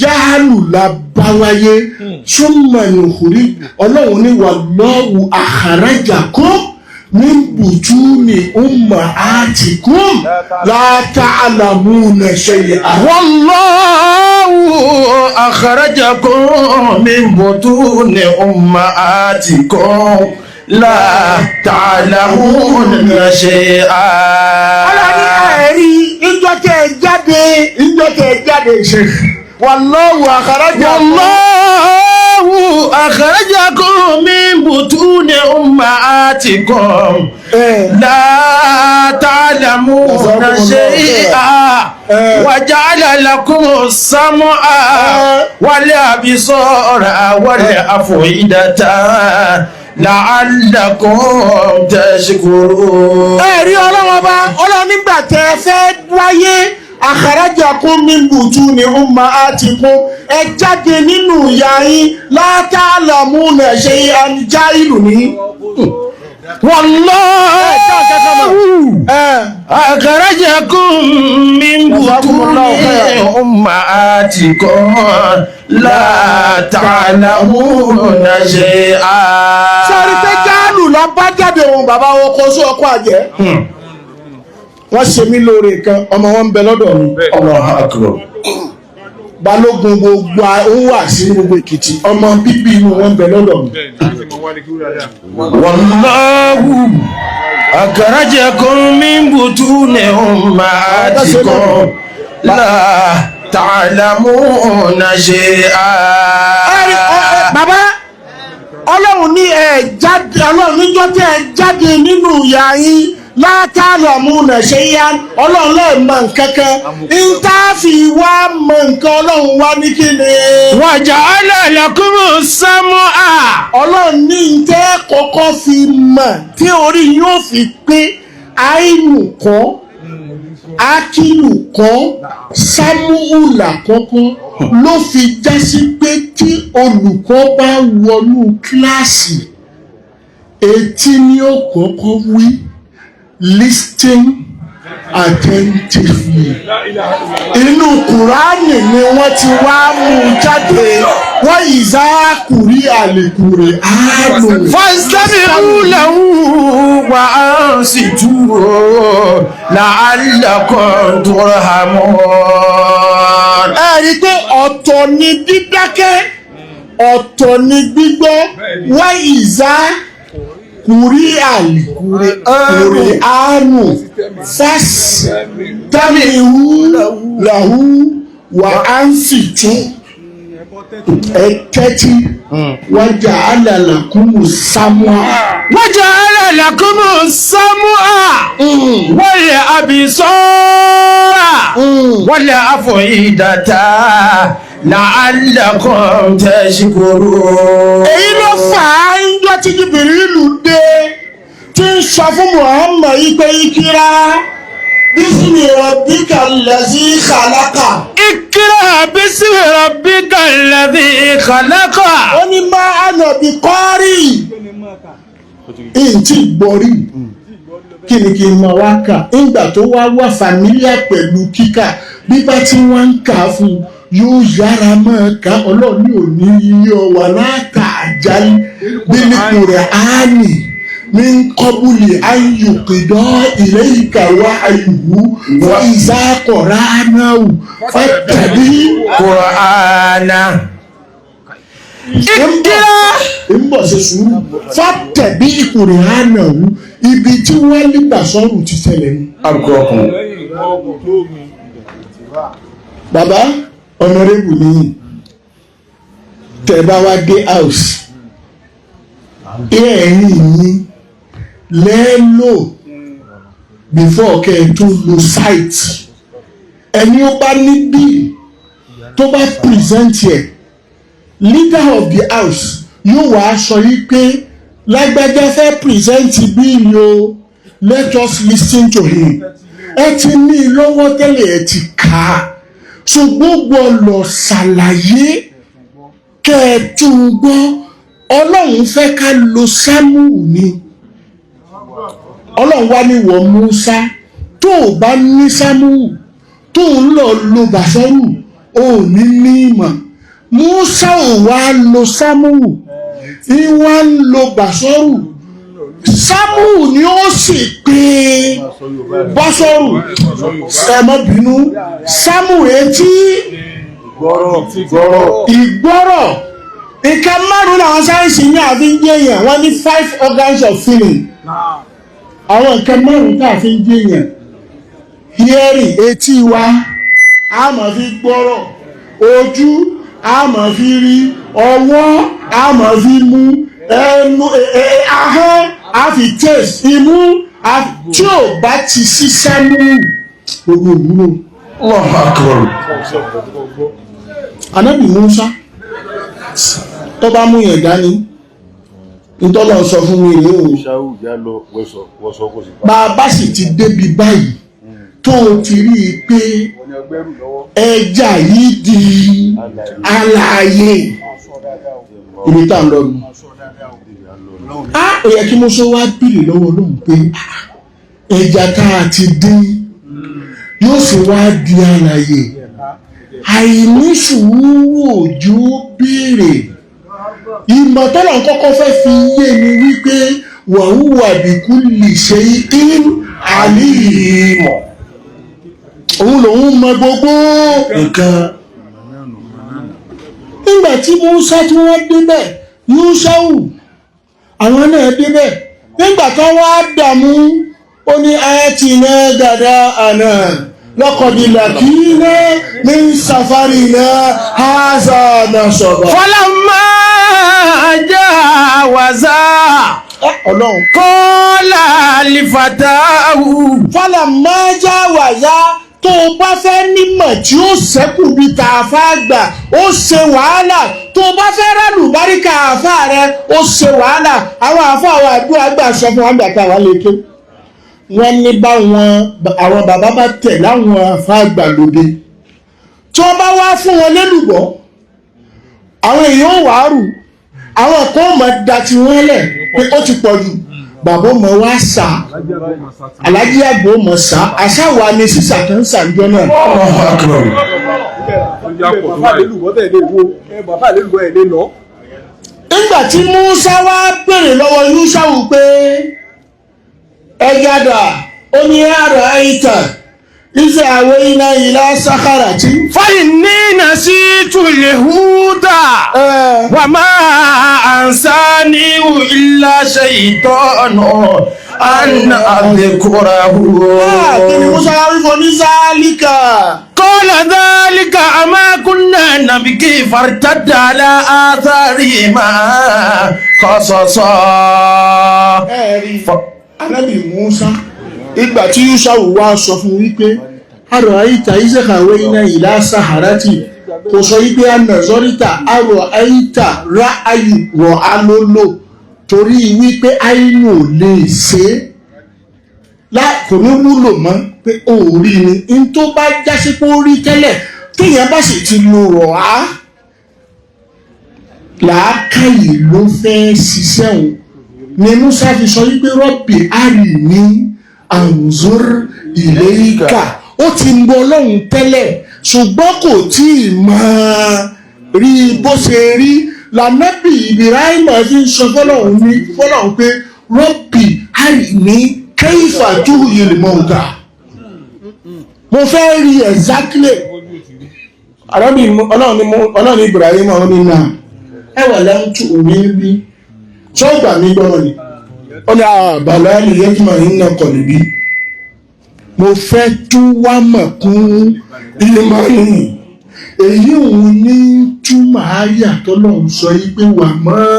[SPEAKER 1] jáhàlù la bá wáyé súnmọ̀ nìkúrí ọlọ́run ní wallahu akhrajakum min butuni ummahatikum la ta'lamuna shay'an.
[SPEAKER 2] wallahu akhrajakum min butuni ummahatikum la ta'lamuna shay'an.
[SPEAKER 1] ọlọ́ni ẹ̀rí ìjọ tẹ̀ jáde ṣe. wallahu akhrajakum
[SPEAKER 2] min butuni ummahatikum la ta'lamuna shay'an wa ja'ala lakumus sam'a wal absara wal af'idata la'allakum tashkurun.
[SPEAKER 1] ẹ̀rí ọlọ́run nígbà tẹ́ ẹ fẹ́ wáyé akhrajakum min butuni ummahatikum ẹ jáde nínú ìyá yín la ta'lamuna shay'an jáìlù ní.
[SPEAKER 2] wallahu akhrajakum min butuni ummahatikum la ta'lamuna shay'an.
[SPEAKER 1] sọ́rí pé jáàlù lọ bá jáde òun bàbá wọn kó sí ọkọ̀ àjẹ́. wọ́n ṣe mí lóore kan ọmọ wọn ń bẹ lọ́dọ̀ mi.
[SPEAKER 2] Allahu akbar.
[SPEAKER 1] balógun gbogbo òun wà sí gbogbo Èkìtì ọmọ bíbí inú wọn ń bẹ lọ́dọ̀ mi.
[SPEAKER 2] wallahu akhrajakum min butuni ummahatikum la ta'lamuna shay'an.
[SPEAKER 1] bàbá ọlọ́run ní jáde ọlọ́run níjọ́ tẹ́ ẹ jáde nínú ìyá yín la ta'lamuna shay'an ọlọ́run lẹ́ẹ̀ mọ nǹkan kan níta fi wá mọ nǹkan ọlọ́run wá ní kíni.
[SPEAKER 2] wa ja'ala lakumus sam'a.
[SPEAKER 1] ọlọ́run ní tẹ́ kọ́kọ́ fi mọ̀ tí orí yóò fi pé àìnù kọ́ akílù kọ́ sámúhùlà kọ́kọ́ ló fi jásí pé tí olùkọ́ bá wọnú kíláàsì etí ni ó kọ́kọ́ wí. Listen attentively. Inú Kùránì ni wọ́n ti wá mú jáde. Wọ́n ìzá kùrí àlèkùrè àánú.
[SPEAKER 2] Fastami'u lahu wa ansitu la'allakum turhamun.
[SPEAKER 1] Ẹ rí i pé ọ̀tọ̀ ni dídákẹ́, ọ̀tọ̀ ni gbígbọ́. Wọ́n ìzá kùrí àlèkùrè àánú. Fastami'u lahu wa ansitu. Ẹ̀kẹ́tì waja'ala lakumus sam'a.
[SPEAKER 2] Waja'ala lakumus sam'a wal absara wal af'idata la'allakum tashkurun.
[SPEAKER 1] èyí ló fà á ń jọ tí Jibrilu dé tí ń sọ fún Muhammad yìí pé ikira bismi rabbikal ladhi khalaqa.
[SPEAKER 2] Ikra bismi rabbikal ladhi khalaqa.
[SPEAKER 1] ó ní má àná bí kọ́rí ìntì gbọ́rí kí ni kí n máa wá kà nígbà tó wá fàmílíà pẹ̀lú kíkà bí bá tí wọ́n ń kà á fún yóò yára máa ka ọlọ́ọ̀ni òní yíyọ wà láta àjálù bíbí kùrẹ̀ áánì ní kọ́bùlì ayùkìdọ́ ilé ìkàwá ayùwú wọ́n ìzákọ̀rá náà fàtàbí
[SPEAKER 2] Qur'ana.
[SPEAKER 1] ìkìlá ń bọ̀ ṣe sùúrù fàtàbí ìkùrẹ̀ áánà ibi tí wọ́n lè gbà sọ́run ti tẹ̀lé ní. bàbá honorable ni tẹ́ bá wá dé house ẹ̀rín yín lẹ́lò before kẹ́ ẹ tó lo site ẹni ó bá ní bill tó bá present yẹ leader of the house yóò wá sọ yí pé lágbájá fẹ́ present bill o let us listen to him ẹ ti ní lọ́wọ́ tẹ́lẹ̀ ẹ ti kà á so gbogbo ọ̀lọ̀ ṣàlàyé kẹ́ ẹ tún gbọ́ ọlọ́run fẹ́ ká lo Sámúù ni ọlọ́run wá ní wọ Músá tó o bá ní Sámúù tó ń lọ lo Bàṣọ́rù ò ní ní ìmọ̀ Músá ò wá lo Sámúù ìwà ń lo Bàṣọ́rù Sámúù ni ó sì pé Bàṣọ́rù ẹ má bínú Sámúù etí ìgbọ́rọ̀ nǹkan márùn làwọn sáyẹ́nsì ní àfi ń jẹ́yàn wọ́n ní 5 organs of feeling àwọn nǹkan márùn tá a fi ń jẹ́yàn hearing etí wa a máa fi gbọ́rọ̀ ojú a máa fi rí ọwọ́ a máa fi mú ẹnu ahọ́n a fi taste imú tí ò bá ti sí Sámúù gbogbo ìwúlò. Ànábì Músá tó bá mú yẹn dání nítọ́lọ́ sọ fún mi rèé o bàbá sì ti débi báyìí tó o ti rí i pé ẹja yìí di alààyè ibi tá à ń lọ nù ó yẹ kí mo sọ wá bìrì lọ́wọ́ lóhùn pé ẹja tá a ti dín yóò sì wá di alààyè àìní sùúrù òjò béèrè ìmọ̀ tọ́lọ̀ kọ́kọ́ fẹ́ fi yé mi wípé wàhùwà bìkú lè ṣe in àlìmọ̀ òun lòun mọ gbogbo nǹkan. nígbà tí Músá tí wọ́n débẹ̀ Yúṣáù àwọn náà débẹ̀ nígbà tó wá dààmú ó ní ayatina gàdá àná lọ́kọ̀dìlà kí ní sàfárì náà házà náà sọ̀rọ̀.
[SPEAKER 5] Falamma jawaza
[SPEAKER 1] ọlọ́run
[SPEAKER 5] qala li fatahu.
[SPEAKER 1] Falamma jawaza tó o bá fẹ́ nímọ̀ tí ó ṣẹ́kù bí ta àfa gbà ó ṣe wàhálà tó o bá fẹ́ rálù báríkà àfa rẹ ó ṣe wàhálà àwọn àfa àwọn àdúrà gbà sọ fún wa gbàtà wà lẹ́kẹ́ wọ́n ní àwọn bàbá bá tẹ̀ láwọn àfa àgbàlódé tí wọ́n bá wá fún wọn lélùbọ́ àwọn èèyàn wàárù àwọn kan mọ̀ da ti wọ́n lẹ̀ pé ó ti pọ̀ jù bàbá mọ̀ wá sá alájí àgbò mọ̀ sá àṣà wa ni sísà tó ń sàǹjọ́ náà. nígbà tí Músá wá béèrè lọ́wọ́ Yúṣáù pé ẹ̀yàdà ó ní àrà àìtà iṣẹ́ àwọ̀ iná ìlà sákàrà tí.
[SPEAKER 5] Fáìní nasitu al-huda wa ma ansanihu illa shaytanu an adhkurahu.
[SPEAKER 1] kí ni Músá wí fún ní zálíkà.
[SPEAKER 5] Qala dhalika ma kunna nabghi fartadda ala atharihima qasasa.
[SPEAKER 1] ẹ̀rí Ànábì Músá ìgbà tí Yúṣáù wá sọ fún wípé àrò àìta ìṣèkàwé iná ìlà sàhárátì kò sọ wípé ànàzọ́rítà àrò àìta rá ayù rọ̀ alólò torí wípé àìnù ò lè ṣe é kò ní wúlò mọ́ pé ó rí ni n tó bá jásí pé ó rí tẹ́lẹ̀ téèyàn bá sì ti lo rọ̀ á làákàyè ló fẹ́ ṣiṣẹ́ òun ni Músá fi sọ wípé rọ́bì àrìní anzur ilayka ó ti ń bọ Ọlọ́run tẹ́lẹ̀ ṣùgbọ́n kò tí ì máa rí bó ṣe rí lànàbì Ibrahim fi ń sọ fọlọ́run pé rọ́bì àrìní kayfa tuhyil mauta mo fẹ́ rí exactly Ọlọ́run ní Ibrahim ọ̀hún ní náà ẹwà lẹ́hún tún òní bí tí ó gbà mí gbọ́rọ̀ ni ó ní àbàlá ni yẹ́kìmọ̀ yìí náà kọ̀ níbí mo fẹ́ tún wá mọ̀ kún ìmọ̀nì èyí òun ní túmọ̀ àyà tọ́lọ́run sọ yìí pé wà mọ́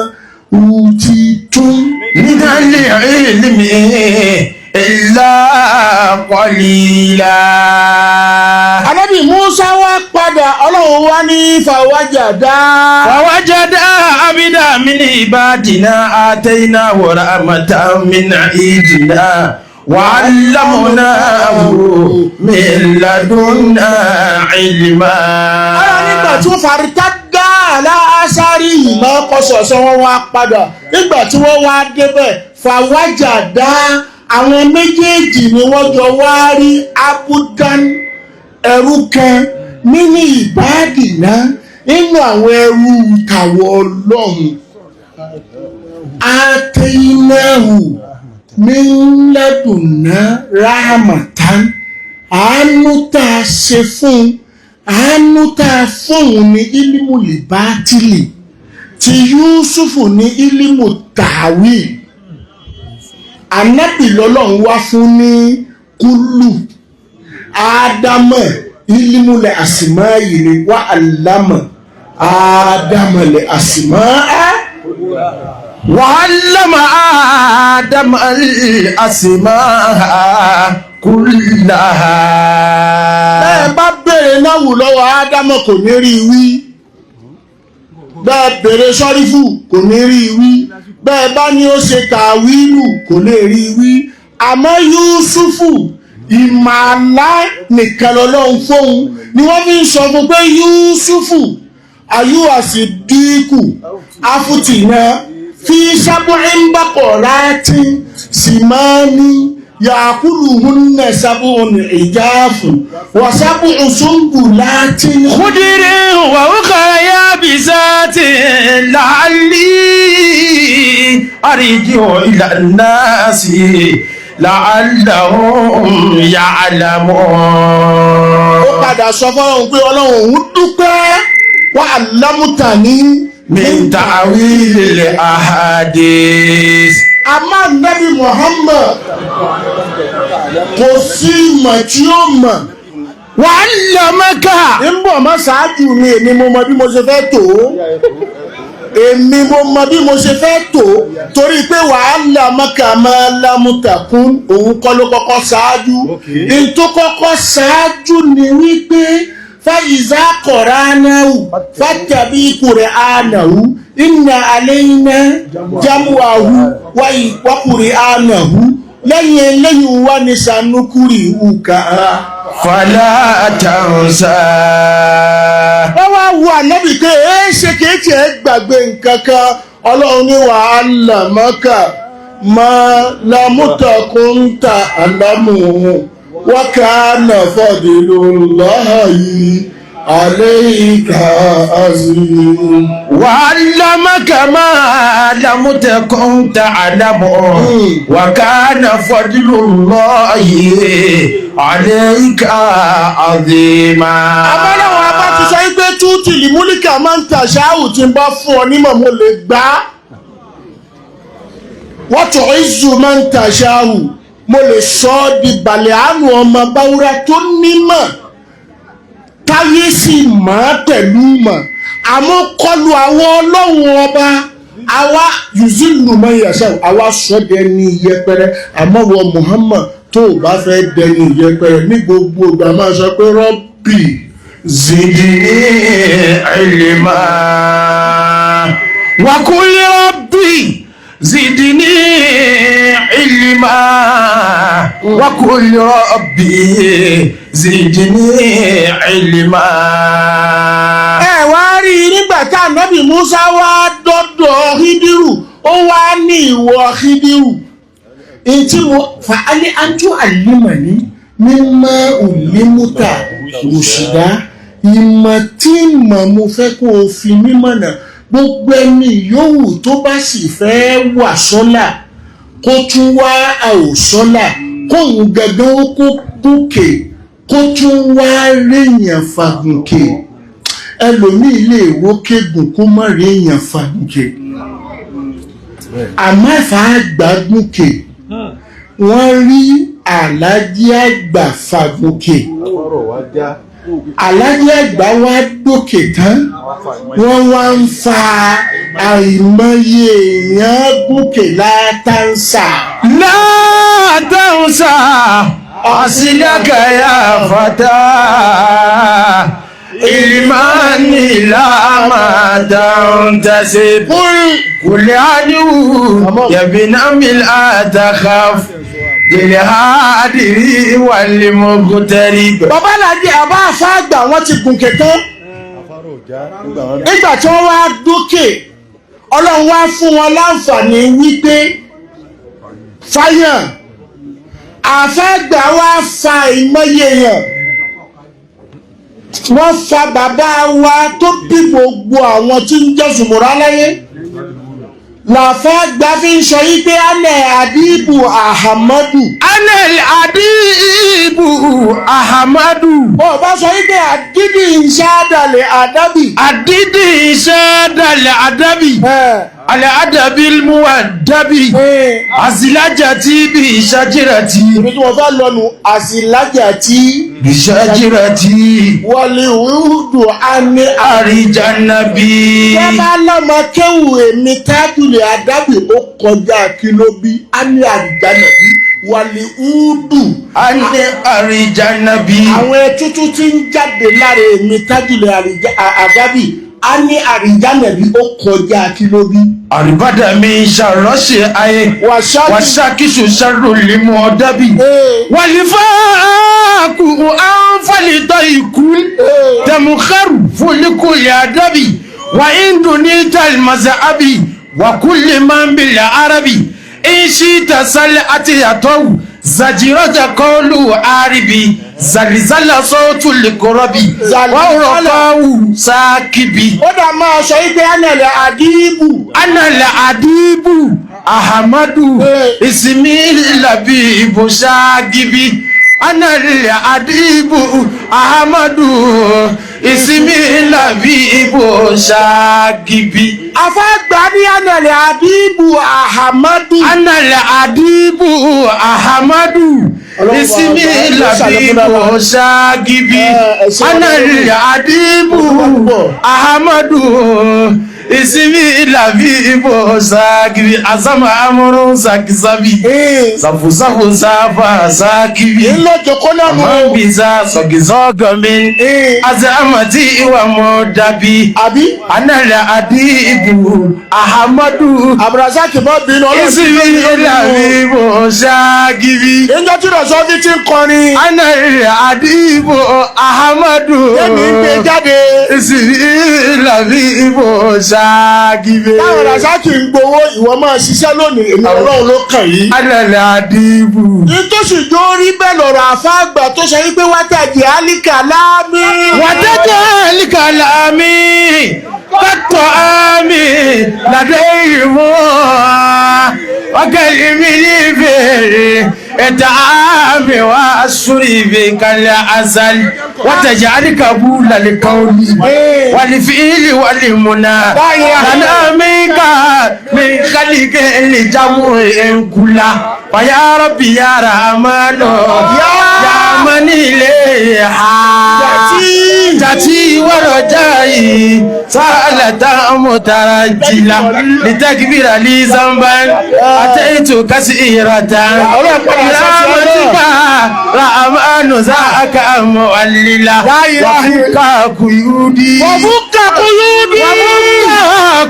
[SPEAKER 1] ti tún.
[SPEAKER 5] nígbàlẹ̀ ilmi illa qalila.
[SPEAKER 1] Ànábì Mùsá wá padà ọlọ́run wá ní fàwájàdá.
[SPEAKER 5] fawajada abida min ibadina ataynahu rahmatan min indina wa 'allamnahu min ladunna ilma.
[SPEAKER 1] Nígbà tí wọ́n fàrí tá aláṣárí ìmọ̀ kọsọ̀ọ̀sọ̀ wọn wá padà nígbà tí wọ́n wá débẹ̀ fàwájàdá àwọn méjèèjì ni wọ́n jọ wá rí abudan ẹrú kan nínú ìbádìná nínú àwọn ẹrú tàwọ̀ ọlọ́run àtẹ̀yìnáhù mílẹ̀dùnà ráhàmàtán àánú tá a ṣe fún àánú tá a fóun ní ílímù lìbátìlì ti Yúsúfù ní ílímù tàwí ànábì lọ́lọ́run wá fún ní kúlù ádámọ̀ ílímù lẹ̀ àsìmọ́ yìí wá àlámọ̀ ádámọ̀ lẹ̀ àsìmọ́ ẹ́.
[SPEAKER 5] وعلم آدم الأسماء كلها.
[SPEAKER 1] bẹ́ẹ̀ bá béèrè náwó lọ́wọ́ ádámọ̀ kò ní rí wí bẹ́ẹ̀ béèrè sọ́rífù kò ní rí wí bẹ́ẹ̀ bá ní ó ṣe tàwílù kò lè rí wí àmọ́ Yúsúfù ìmàlá nìkan lọ́lọ́run fóun ni wọ́n fi ń sọ fún pé Yúsúfù ayúwàsí dínkù afútìná fi sábúrín bákọ̀ láti simani yàkúlùhúnnà sábúrún ìjáàfù wà sábúrún súnbù láti
[SPEAKER 5] خضر وأخرى يابسات لعلي أرجع إلى الناس لعلهم يعلمون.
[SPEAKER 1] ó padà sọ fọ́lọ́run pé ọlọ́run òun dúpẹ́ wà lámútàní
[SPEAKER 5] من تعويل الأحاديث.
[SPEAKER 1] àmọ́ Nábì Muhammad kò sí ìmọ̀ tí ó mọ̀
[SPEAKER 5] وعلمك
[SPEAKER 1] ń bọ̀ mọ́ ṣáájú mi èmi mo mọ bí mo ṣe fẹ́ tó èmi mo mọ bí mo ṣe fẹ́ tó torí pé wàhálà mọ́kà máa lámútàkún òun kọ́ ló kọ́kọ́ ṣáájú ní tó kọ́kọ́ ṣáájú ni wípé fàyíṣà kọ̀ránáwù fàtàbí ìkùrẹ̀ ànáwù inna alayna jam'ahu wákùrẹ̀ ànáwù lẹ́yìn eléyìí wá ní sanukuri ùkà.
[SPEAKER 5] فلا تنسى.
[SPEAKER 1] wọ́n wá wo ànábì pé ṣe kéèkì ẹ̀ gbàgbé nǹkan kan ọlọ́run ní wàhálà mọ́kà máa lámútàkùntà àlámùhùn wákàánà fadlullahi alayka azim.
[SPEAKER 5] وعلمك ما لم تكن تعلم وكان فضل الله عليك عظيما.
[SPEAKER 1] abáláwọn abá ti sọ pé tútù lìmúlíkà máa ń tàṣáwù tí ń bá fún ọ nímọ̀ mo lè gbá wọ́n tó ìzù máa ń tàṣáwù mo lè sọ ọ́ di balẹ̀ àánú ọmọ báwúrà tó nímọ̀ táyé sì mọ̀ pẹ̀lú mọ̀ àmọ́ kọlu àwọn ọlọ́run ọba àwa yuzilu man yasha àwa sọ dẹni yẹpẹrẹ àmọ́ wọ Muhammad tó o bá fẹ́ dẹni yẹpẹrẹ ní gbogbo ìgbà máa sọ pé rọ́bì
[SPEAKER 5] زدني علما وقل ربي زدني علما وقل ربي زدني علما.
[SPEAKER 1] ẹ wá rí i nígbà tá ànábì Musa wá dọ́dọ̀ Khidiru ó wá ní ìwọ Khidiru ètí mo fa alẹ́ anjú àlímọ̀ ní mímọ́ òlímúta òṣìdá ìmọ̀ tí mọ̀ mo fẹ́ kó o fi mímọ̀ náà gbogbo ẹni yòówù tó bá sì fẹ́ wà sọ́là kó tún wá àwòsọ́là kóun gangan ó kó gòkè kó tún wá réèyàn fagùnkè ẹlòmíì lè rókègùn kó má réèyàn fagùnkè àmọ́ ìfà àgbàgùnkè wọ́n rí Àlájì àgbà fàgòkè Àlájì àgbà wá dókè tán wọ́n wá ń fa àìmọye èèyàn gòkè látàǹsà.
[SPEAKER 5] látàǹsà àsìlákà yà fàtà ìlímánì lámàdàn tàṣe kùlẹ̀ àdìwù yàbínàmìl àtàkàf ilẹ̀ àdìrí wà lè mọ́gòtẹ́rì.
[SPEAKER 1] babaláji àbá àfáàgbà wọ́n ti gùn kẹtàn nígbà tí wọ́n wá dókè ọlọ́run wá fún wọn láǹfààní wípé fáyàn àfáàgbà wá fa ìmọye yàn wọ́n fa bàbá wa tó bí gbogbo àwọn tí ń jẹ́ Zùmúrà láyé làfáàgbà fi ń sọ yí pé alẹ́ àdìbù Ahamadu.
[SPEAKER 5] alẹ́ àdìbù Ahamadu.
[SPEAKER 1] ó bá sọ yí pé àdìdì ìṣáàdàlẹ̀ àdábì.
[SPEAKER 5] àdìdì ìṣáàdàlẹ̀ àdábì. alẹ́ àdàbí mú àdábì. àsìlájà tí bí ìṣàjìrà tí.
[SPEAKER 1] ibi tí wọ́n fẹ́ lọ́nu àsìlájà tí.
[SPEAKER 5] ìṣàjìrà tí.
[SPEAKER 1] wọlé wúdù á ní
[SPEAKER 5] àríjànàbí.
[SPEAKER 1] wọ́n bá lọ́mọ kéwù èmi tájùlẹ̀ àdábì ó kọjá kílóbí á ní àríjànàbí wọlé wúdù
[SPEAKER 5] á ní àríjànàbí.
[SPEAKER 1] àwọn ẹtútù tí ń jáde lára èmi tájùlẹ̀ àdábì á ní àríjànàbí ó kọjá kílóbí.
[SPEAKER 5] àríbádà mi ṣàròṣe ayé wàṣàkíṣù ṣàròlímọ̀ ọ̀dábì. wàlífàákù àǹfààlítọ̀ ìkú tẹ̀mùkárù fúlikùlẹ̀ àdábì wà ìndùnítàl mazàábì wà kúlẹ̀ máńbìlẹ̀ arábì ìṣí tàṣálẹ̀ àti àtọ́wù zàjìrọ́jà kọlu àríbì zàlìzàlà sọ́ọ̀tù lẹ́kọ̀rọ̀bì wọ́n rọ̀kọ́wù sákìbì.
[SPEAKER 1] ó dà máa sọ wípé ánàlẹ̀ àdìbù.
[SPEAKER 5] ánàlẹ̀ àdìbù Ahamadu ìsinmi làbí ìbò ṣáàgìbì. ánàlẹ̀ àdìbù Ahamadu ìsinmi làbí ìbò ṣáàgìbì.
[SPEAKER 1] afáàgbà ní ánàlẹ̀ àdìbù Ahamadu.
[SPEAKER 5] ánàlẹ̀ àdìbù Ahamadu ìsinmi làbí ìbò ṣáàgìbì. ánàlẹ̀ àdìbù Ahamadu ìsinmi làbí ìbò ṣáàgìbì. azama amúrún ṣàkíṣàbì. ṣàfùṣàfù ṣàfà ṣàkìbì.
[SPEAKER 1] ńlọjọkọ náà mọ.
[SPEAKER 5] àmọ́ bíza sọ̀gìṣọ́gọ̀mí. azamati ìwà mọ́ dàbí.
[SPEAKER 1] àbí.
[SPEAKER 5] ánàlẹ̀ àdìbù Ahamadu
[SPEAKER 1] abdulrasaq bọ́ bínú
[SPEAKER 5] ìsinmi làbí ìbò ṣáàgìbì.
[SPEAKER 1] ìjọ tí rọ̀ṣọ́fì ti ń kọrin.
[SPEAKER 5] ánàlẹ̀ àdìbù Ahamadu
[SPEAKER 1] èmi ń gbé jáde.
[SPEAKER 5] ìsinmi làbí ìbò ṣáàgìbì.
[SPEAKER 1] táwọn rasaki ń gbowó ìwọ máa ṣiṣẹ́ lónìí èmi ọlọ́run ló kàn yìí.
[SPEAKER 5] ánàlẹ̀ àdìbù.
[SPEAKER 1] nítòsí jó rí bẹ́ẹ̀ lọ́rọ̀ àfáàgbà tó sọ wípé wátàjì álíkà láàmì.
[SPEAKER 5] wàtẹ́jọ́ ẹ̀lìkàlámì kọ́tọ̀ àmì ládé ìmọ̀ ọ̀gẹ̀lì mi ní ìbéèrè ẹ̀dá àmì wá sórí ìbè kalẹ̀ azali wàtẹ́jọ́ àlìkàbù lálẹ́kàwọ́lì wàlífìlì wàlímùnà lànà mìíkà mìíkàlìkẹ́ ẹ̀lẹ́jàmù ẹ̀ńkùlà wàyà rọ̀bì yàrá àmàlò yàmánì lè ha jàtí wọ́rọ̀ jáì sálàtà mùtàràjìlá lìtàkìbìrà lì zamban àtẹ̀yìntò kásì ìrọ̀tà ìrámàtìkà ràmánù záàkà mọ̀wálìlá wàfúkà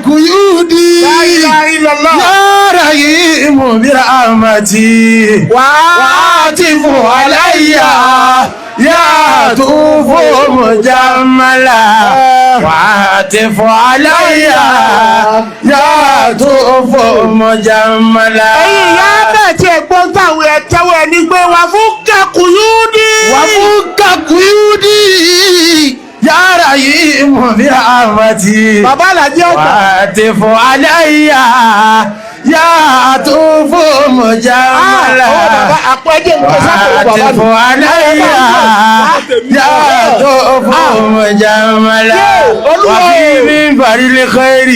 [SPEAKER 5] kùyúdí yára yìí mú bíra àmàtì wàátìfù aláyà يطوف مجملا وعاطف عليا يطوف مجملا.
[SPEAKER 1] ẹ̀yin ìyá bẹ́ẹ̀ tí ẹ̀gbọ́n táwọn ẹ̀tẹ́wọ̀ ẹni gbé wà fún kàkúyúdí.
[SPEAKER 5] wà fún kàkúyúdí yàrá yìí mú bí àmàtì.
[SPEAKER 1] bàbá àlàjì ọ̀tọ̀.
[SPEAKER 5] وعاطف عليا يعطف مجملا وعطف عليها يعطف مجملا وفي منبر الخير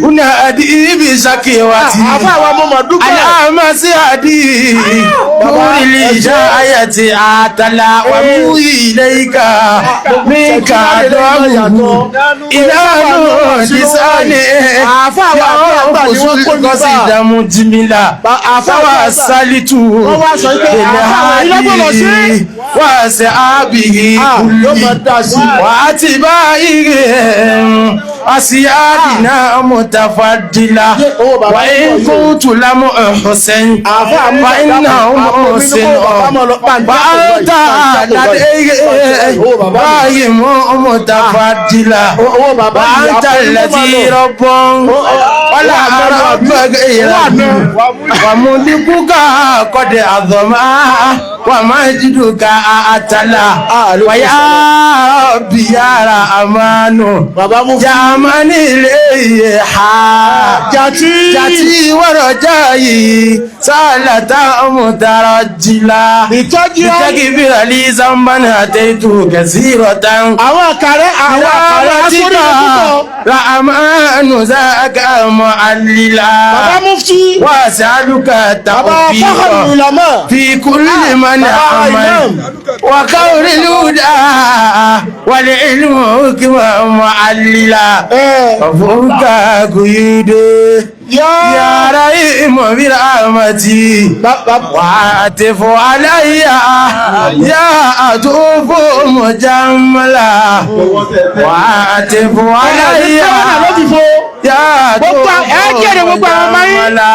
[SPEAKER 5] أنادي بسكوتي على مسعدي نور الهداية أعتلى وموي إليك منك أدعو إلى نور لساني قصيدة مجملة فوصلت بالهادي وأصحابه كلهم وأتباعهم أسيادنا متفضلة وإن كنت لم أحسن فإنهم أحسنون وأنت لديهم متفضلة وأنت الذي رب ولا رب غيرك وملكك قد عظم ومجدك أعتلى ويا ربي يا رحمن يا من إليه حاجتي ورجائي سالة مترجلة لتغفر لي ذنبا أتيت كثيرة برحمتك رحمن ذاك معللا وأسألك التوفيق في كل من عمل وقول الهدى والعلم حكما معللا وفوق قيود يا رحيم برحمتي وعاطف علي يا عطوف مجملا وعاطف علي يا عطوف مجملا.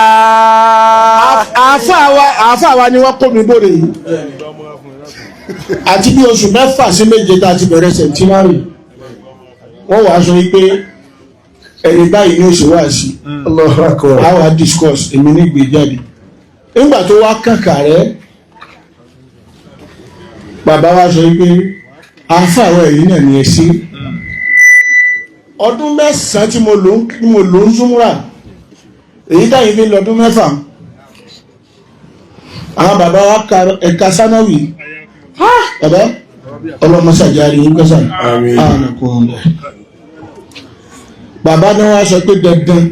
[SPEAKER 1] àáfà wa ni wọ́n kó mi bóde yìí àti bí oṣù mẹ́fà sí méje tá a ti bẹ̀rẹ̀ sẹ̀ńtínárì wọ́n wàá sọ wípé ẹni báyìí ní oṣù wá sí a wá discuss èmi ní ìgbéjáde nígbà tó wá kàkà rẹ bàbá wa sọ wípé àáfà wa èyí náà ni ẹ sí ọdún mẹ́sàn-án tí mo lò ń súnmúra èyí táyì fi lọ́dún mẹ́fà àwọn bàbá wa ka ẹ̀ka sánáwì bàbá ọlọ́mọsàjáre yín kọ́sà bàbá náà wá sọ pé dandan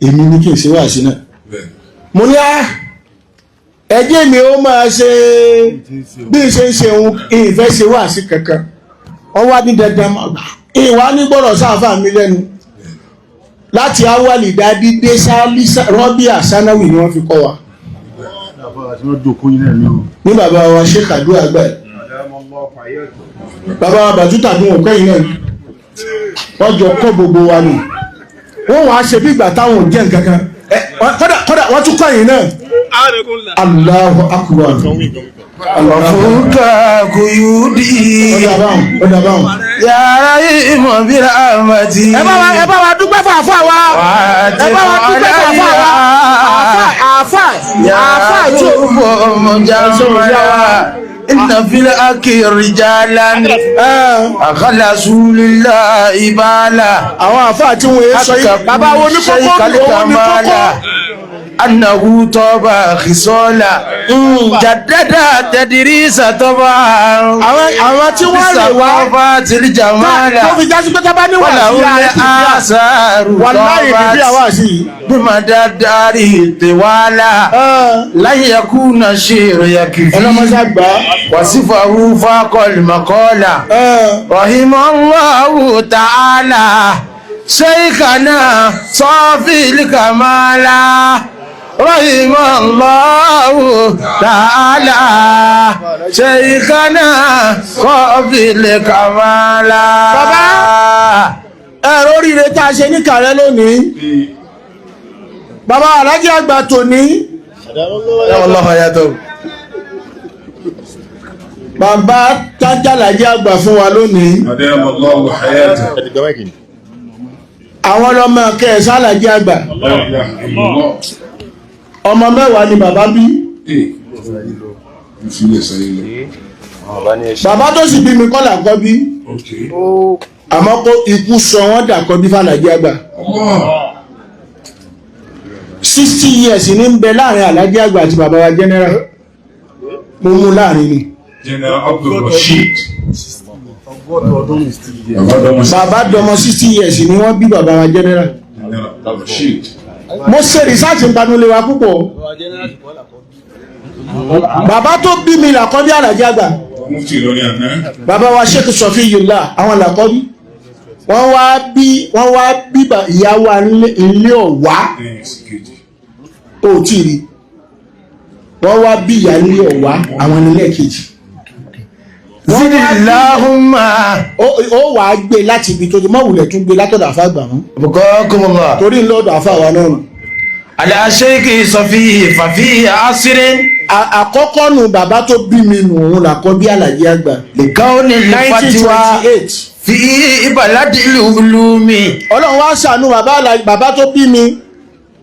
[SPEAKER 1] èmi ní kí n ṣe wá sí náà mo ní ẹjẹ́ mi ó máa ṣe bí n ṣe ń ṣe òun ìfẹ́ ṣe wá sí kankan wọ́n wá ní dandan ìwà ní gbọ́dọ̀ sáfà mi lẹ́nu láti awali dadi dé sáálí rọ́bì àsánáwì ni wọ́n fi kọ́ wa ní bàbá wa ṣe kàdú àgbà bàbá wa bàtútà ní òkèyìn náà wọ́n jọ kọ́ gbogbo wa nù wọ́n wàá ṣe bí ìgbà táwọn ò jẹ́ nǹkan kan kódà wọ́n tún kọ́yìn náà Allahu akbar
[SPEAKER 5] Wafuka kuyudi yàrá ìmọ̀ bí rahmati.
[SPEAKER 1] ẹ bá wa dúpẹ́ fún àfà wa ẹ bá wa dúpẹ́ fún àfà wa àfà tí ó
[SPEAKER 5] bọ̀ ọmọjà sọ̀rọ̀ inna fil akiri rijalan akhlasu lillahi ibala.
[SPEAKER 1] àwọn àfà tí wọ́n yé sọ yìí bàbá wo ní kókó
[SPEAKER 5] أنه طبع خصالا جدد تدريس طبعا بثقافات الجمال ولو الآثار طبعت بمدى الدار طوالا لن يكون الشعر يكفي وصفه فاق المقالة رحم الله تعالى شيخنا صافي الكمالا رحم الله تعالى شيخنا صافي الكمالا.
[SPEAKER 1] bàbá ẹ̀rọ oríire tá a ṣe ní kàrẹ́ lónìí bàbá alájí àgbà tòní bàbá tájàlájí àgbà fún wa lónìí àwọn ọlọ́mọ kẹsàn alájí àgbà ọmọ mẹ́wàá ni bàbá bí bàbá tó sì bí mi kọ́ là kọ́ bí àmọ́ kó ikú sọ wọ́n dà kọ́ bí fàlàjí àgbà 60 years ní ń bẹ láàrin Alhaji àgbà àti bàbá wa general mo mú láàrin ni.
[SPEAKER 3] General Abdul Rasheed.
[SPEAKER 1] Bàbá dọmọ 60 years ni wọ́n bí bàbá wa general.
[SPEAKER 3] Rasheed.
[SPEAKER 1] Mo ṣe research ìpanulẹ̀ wa púpọ̀. Bàbá tó bí mi làkọ́bí Alhaji àgbà. Bàbá wa Sheikh Sofiyullah àwọn làkọ́bí. Wọ́n wá bí ìyá wa ilé Ọ̀wá. Ó tí rí. Wọ́n wá bí ìyá ilé Ọ̀wá àwọn nílẹ̀ kejì.
[SPEAKER 5] Zidillahumma.
[SPEAKER 1] Ó wà á gbé láti ibi tó ti mọ́wùlẹ̀ tún gbé látọ̀dọ̀ àfá àgbà mọ́.
[SPEAKER 5] Bukakumullah.
[SPEAKER 1] Torí lọ́dọ̀ àfá wa náà.
[SPEAKER 5] Ala Sheikh Safi Fafi Asirin.
[SPEAKER 1] Àkọ́kọ́ nù bàbá tó bí mi nù òun làkọ́ bí Alhaji àgbà.
[SPEAKER 5] Likauni al-fatiwa
[SPEAKER 1] 1928.
[SPEAKER 5] fi baladil ulumi.
[SPEAKER 1] Ọlọ́run wá ṣàánú bàbá tó bí mi.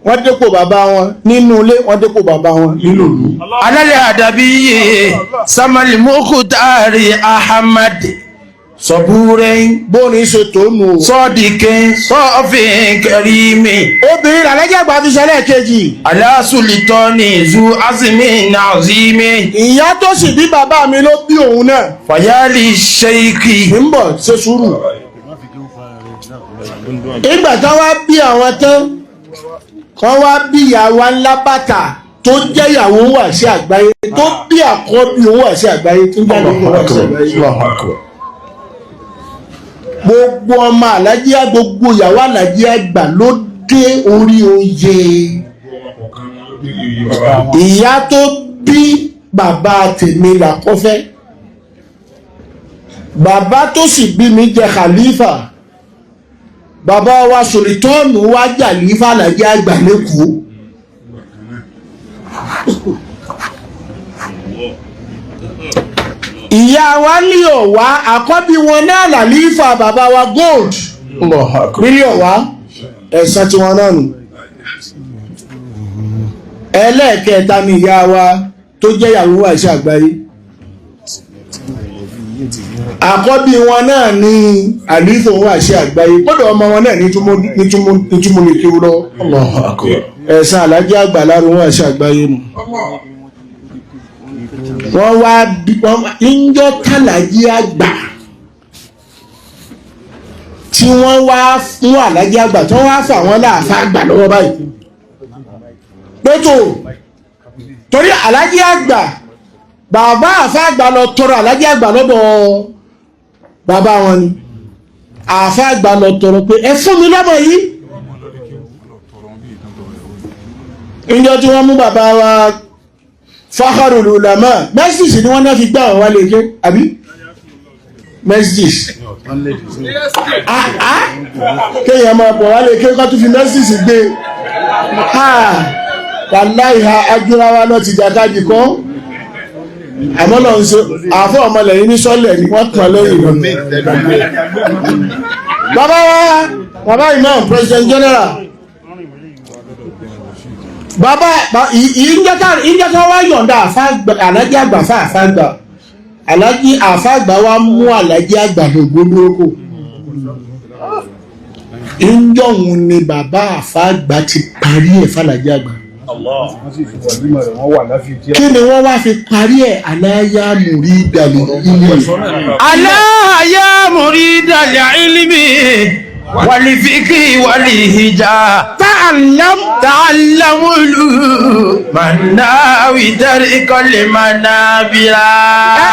[SPEAKER 1] Wọ́n dépò bàbá wọn nínú ilé, wọ́n dépò bàbá wọn nínú ìlú.
[SPEAKER 5] Alálẹ̀ àdàbí Samali Mukhtari Ahmad Sọ̀búrẹ́
[SPEAKER 1] Bóni ṣe tó nù.
[SPEAKER 5] Sọ́dìkẹ́ Sọ́fin Kẹrìmì.
[SPEAKER 1] Obìnrin Alhaji àgbà fi ṣẹlẹ̀ kejì.
[SPEAKER 5] Aláṣùlítọ́ni Zu Azimi Nazimi.
[SPEAKER 1] Ìyá tó sì bí bàbá mi ló bí òun náà.
[SPEAKER 5] Fayali Sheikhi.
[SPEAKER 1] Ń bọ̀ ṣe sùúrù. Ìgbà tán wá bí àwọn tán. Kan wá bí ìyàwó ńlá bàtà tó jẹ́ ìyàwó wà sí àgbáyé tó bí àkọ́bí owó wà sí àgbáyé tó jẹ́ ìyàwó wà sí àgbáyé. Gbogbo ọmọ Alhaji gbogbo ìyàwó Alhaji àgbà ló dé orí oyè. Ìyá tó bí bàbá tèmi làkọ́fẹ́. Bàbá tó sì bí mi jẹ́ khalifa. Bàbá wa Sultanu wá jàlífà Alhaji àgbà lẹ́kọ̀ọ́. Ìyá wa ní Ọ̀wá àkọ́bí wọn náà làlífà bàbá wa gold nílé Ọ̀wá ẹ̀sán tí wọn náà nù. Ẹlẹ́ẹ̀kẹta ni ìyá wa tó jẹ́ ìyàwó àìsí àgbáyé. Àkọ́bí wọn náà ní àlífò wọn àṣẹ àgbáyé gbọ́dọ̀ ọmọ wọn náà ní túnmọ̀ lè kéwú lọ. Ẹ̀sán Alhaji àgbà lárú wọn àṣẹ àgbáyé nù. Wọ́n wá ìjọ tàlàjí àgbà tí wọ́n wá fún Alhaji àgbà tí wọ́n wá fún àwọn láàfá àgbà lọ́wọ́ báyìí. Pẹ́tò torí Alhaji àgbà bàbá àfá àgbà lọ tọrọ Alhaji àgbà lọ́dọ̀ bàbá wọn ni àfá àgbà lọ tọrọ pé ẹ fún mi lọ́mọ yìí. Ìjọ tí wọ́n mú bàbá wa Fakharul Ulama Mercedes ni wọ́n náà fi gbá àwọn wálé ké àbí Mercedes kéèyàn máa bọ̀ wálé ké kọ́ tún fi Mercedes gbé wàláhì ajúrawa náà ti jàkájì kọ́ àmọ́ lọ ń ṣe àfọ́ ọmọlẹ̀yìn ní sọ́lẹ̀ ni wọ́n kàn lẹ́yìn lọ. Bàbá Imam President General bàbá ìjọta wá yọ̀ǹda Alhaji àgbà fàfàgbà Alhaji àfàgbà wá mú Alhaji àgbà lògbólókò ìjọ̀hún ni bàbá àfàgbà ti parí ẹ̀ fàlàjì àgbà. Kí ni wọ́n wá fi parí ẹ̀ aláyá múrí ìdàlẹ̀ ilmi.
[SPEAKER 5] Aláyá múrí ìdàlẹ̀ ilmi. Wàlìfíkì wàlìhìjà. Ta'allamu manáwì dárí kọ́lé manábìrà.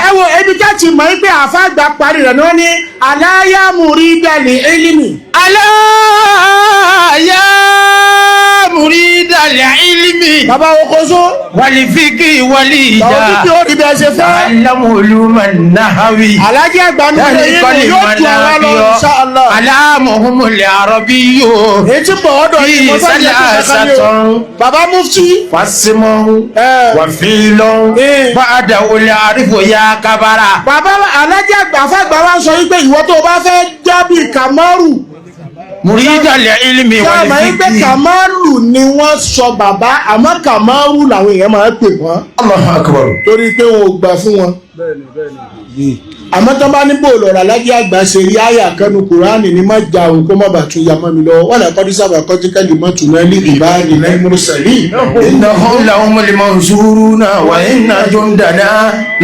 [SPEAKER 1] Ẹ wo ebi ká ti mọ̀ pé àfáàgbà parí rẹ̀ ní wọ́n ní aláyá múrí ìdàlẹ̀ ilmi.
[SPEAKER 5] Aláyá múrí ìdàlẹ̀ ilmi.
[SPEAKER 1] Bàbá Okoso.
[SPEAKER 5] Wàlìfíkì wàlìhìjà.
[SPEAKER 1] Tàwọn títí ó rí bí ẹ ṣe fẹ́.
[SPEAKER 5] Ta'allamu manáwì.
[SPEAKER 1] Alhaji àgbà ní ọ̀rẹ́ yìí ni yóò tún ara lọ insha Allah.
[SPEAKER 5] Aláàmùhùnmùlì àrọ̀bíyò.
[SPEAKER 1] Ètí bọ̀ ọ́dọ̀ yìí mo fẹ́ jẹ́ kí ṣe Bàbá Mufti.
[SPEAKER 5] Fásimọ́ wàfíìlọ́ bàdà olè àrífò ya kábàrà.
[SPEAKER 1] Bàbá Alhaji àgbà fàgbà wa sọ wípé ìwọ tó bá fẹ́ jábì Kamaru
[SPEAKER 5] muridal ilmi wal
[SPEAKER 1] sáàmà yín pé
[SPEAKER 5] fiqhi.
[SPEAKER 1] Kàmáàlù ni wọ́n sọ bàbá àmọ́ Kàmáàrù làwọn èèyàn máa ń pè wọ́n
[SPEAKER 5] Allahu akbar.
[SPEAKER 1] torí pé wọn ò gbà fún wọn. àmọ́ tó bá ní bòòlù ọ̀rọ̀ alájí àgbà ṣe rí àyà kanu Kùránì ní má ja òun kó má bàa tún ya mọ́ mi lọ́wọ́ wọ́n làkọ́ dísàbà kọ́tíkẹ́lì mọ́tò náà ní ìbáàdì náà mùrùsàlì.
[SPEAKER 5] innahum lahumul mansuruna wa inna jundana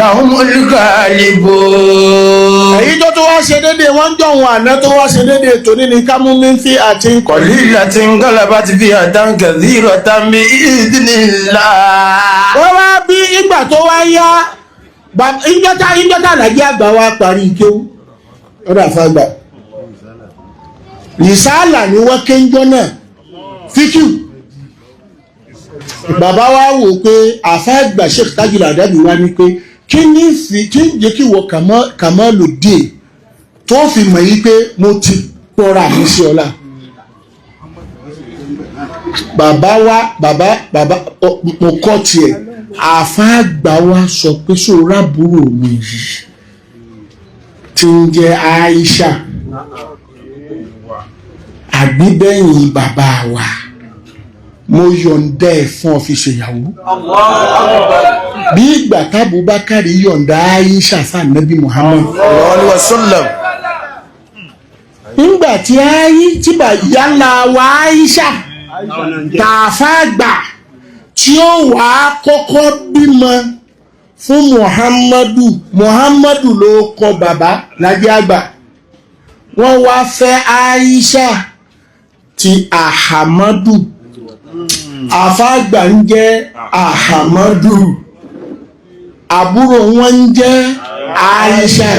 [SPEAKER 5] lahumul ghalibun.
[SPEAKER 1] èyí tó wá ṣe déédéé wọ́n ń jọ̀hún àná tó wá ṣe déédéé tòní ní kámúmí fi àti
[SPEAKER 5] qalilatin ghalabat fi'atan kathiratan bi idhnillah.
[SPEAKER 1] wọ́n wá bí ìgbà tó wá yá ìjọta àlàjì àgbà wa parí kéwú ọ̀dọ̀ àfàgbà rìsáàlà ni wọ́n kéńjọ́ náà fíkìú bàbá wa wò pé àfàgbà Sheikh Tajul Adabi wa ní pé kí ń jẹ́ kí wọ́n Kamaluddin tó fi mọ̀ yí pé mo ti pọ́ra mi sí ọlá bàbá mo kọ́ tiẹ̀ àfáàgbà wa sọ pé sóra àbúrò mi yìí tí ń jẹ́ Aisha àgbígbẹ̀yìn bàbá wa mo yọ̀ǹda ẹ̀ fún ọ́fíìsì ìyàwó bí ìgbà tábùbákàrí yọ̀ǹda Aisha fànàbí Muhammad
[SPEAKER 5] sallallahu alaihi wasallam.
[SPEAKER 1] nígbà tí yálà wa Aisha tààfàgbà tí ó wà á kọ́kọ́ bímọ fún Muhammadu ló kọ bàbá lájẹ́ àgbà wọ́n wá fẹ́ Aisha ti Ahamadu àfàgbà ń jẹ́ Ahamadu àbúrò wọn ń jẹ́ Aisha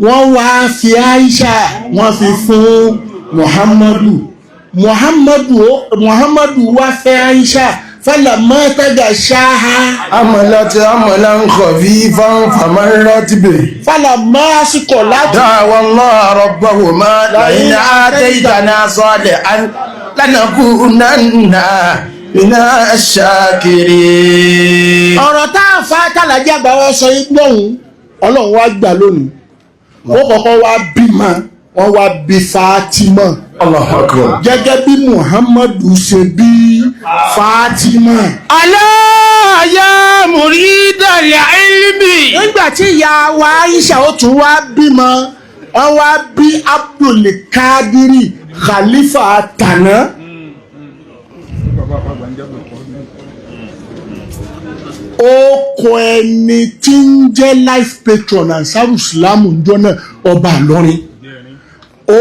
[SPEAKER 1] wọ́n wá fi Aisha wọ́n fi fún Muhammadu wá fẹ́ Aisha فلما تغشاها
[SPEAKER 5] عملت عملا خفيفا فمرت به
[SPEAKER 1] فلما أثقلت
[SPEAKER 5] دعوا الله ربهما لئن آتيتنا صالحا لنكونن من الشاكرين.
[SPEAKER 1] ọ̀rọ̀ tá a fa tàlàjì àgbà wa sọ yìí gbọ́hùn Ọlọ́run wá gbà lónìí wọ́n kọ́kọ́ wá bímọ wọ́n wá bí Fatima.
[SPEAKER 5] Allahu akbar.
[SPEAKER 1] gẹ́gẹ́ bí Muhammadu ṣe bí Fatima.
[SPEAKER 5] Allah ya muridal ilmi.
[SPEAKER 1] nígbà tí ìyá wa Aisha ó tún wá bímọ wọ́n wá bí Abdul Kadiri Khalifa tànà. ó kọ ẹni tí ń jẹ́ life patron Ansaru Islamu ńjọ́ náà ọba Ìlọrin. ó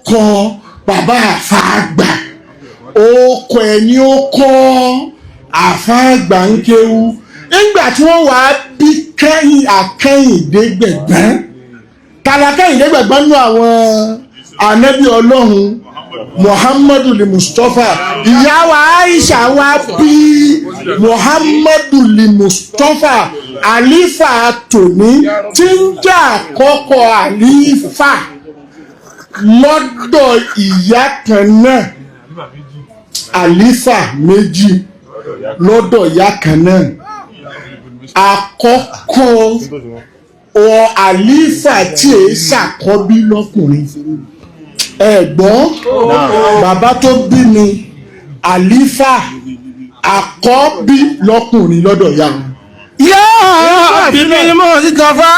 [SPEAKER 1] kọ bàbá àfàgbà ó kọ ẹni ó kọ àfàgbà ń kéwú nígbà tí wọ́n wá bí Akẹ́yìndégbẹ̀gbọ́n Akẹ́yìndégbẹ̀gbọ́n nú àwọn ànábì Ọlọ́run Muhammadu li Mustapha ìyá wa Aisha wá bí Muhammadu li Mustapha àlífà tòní tí ń jẹ́ àkọ́kọ́ àlífà lọ́dọ̀ ìyá kan náà àlífà méjì lọ́dọ̀ ìyá kan náà àkọ́kọ́ àlífà tí èé ṣàkọ́bí lọ́kùnrin ẹ̀gbọ́n bàbá tó bí mi àlífà àkọ́bí lọ́kùnrin lọ́dọ̀ ìyá wọn.
[SPEAKER 5] Ya Habibil Mustafa.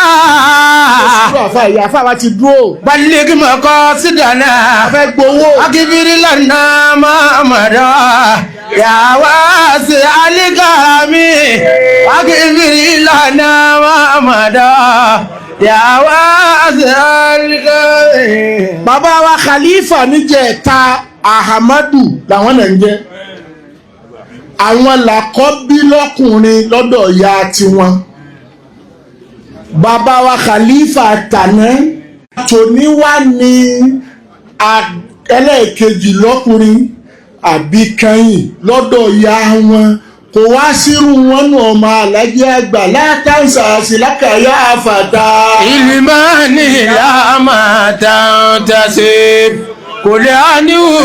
[SPEAKER 1] àfa ìyá àfa wa ti dúró.
[SPEAKER 5] Balligh maqasidana.
[SPEAKER 1] fẹ́ gbowó.
[SPEAKER 5] Akbir lana Muhammada. Ya wasi'al karami. Akbir lana Muhammada. Ya wasi'al karami.
[SPEAKER 1] bàbá wa Khalifa níjẹ̀ta Ahamadu làwọn náà ń jẹ́. àwọn làkọ́bí lọ́kùnrin lọ́dọ̀ ìyá tiwọn. bàbá wa Khalifa tàná tòní wá ní ẹlẹ́ẹ̀kejì lọ́kùnrin àbí kẹ́yìn lọ́dọ̀ ìyá wọn kò wá sírú wọn nù ọmọ alájí àgbà látàǹsà sílákàyà àfàdà.
[SPEAKER 5] Ilmani lama tantasib. Kò lè á níwò.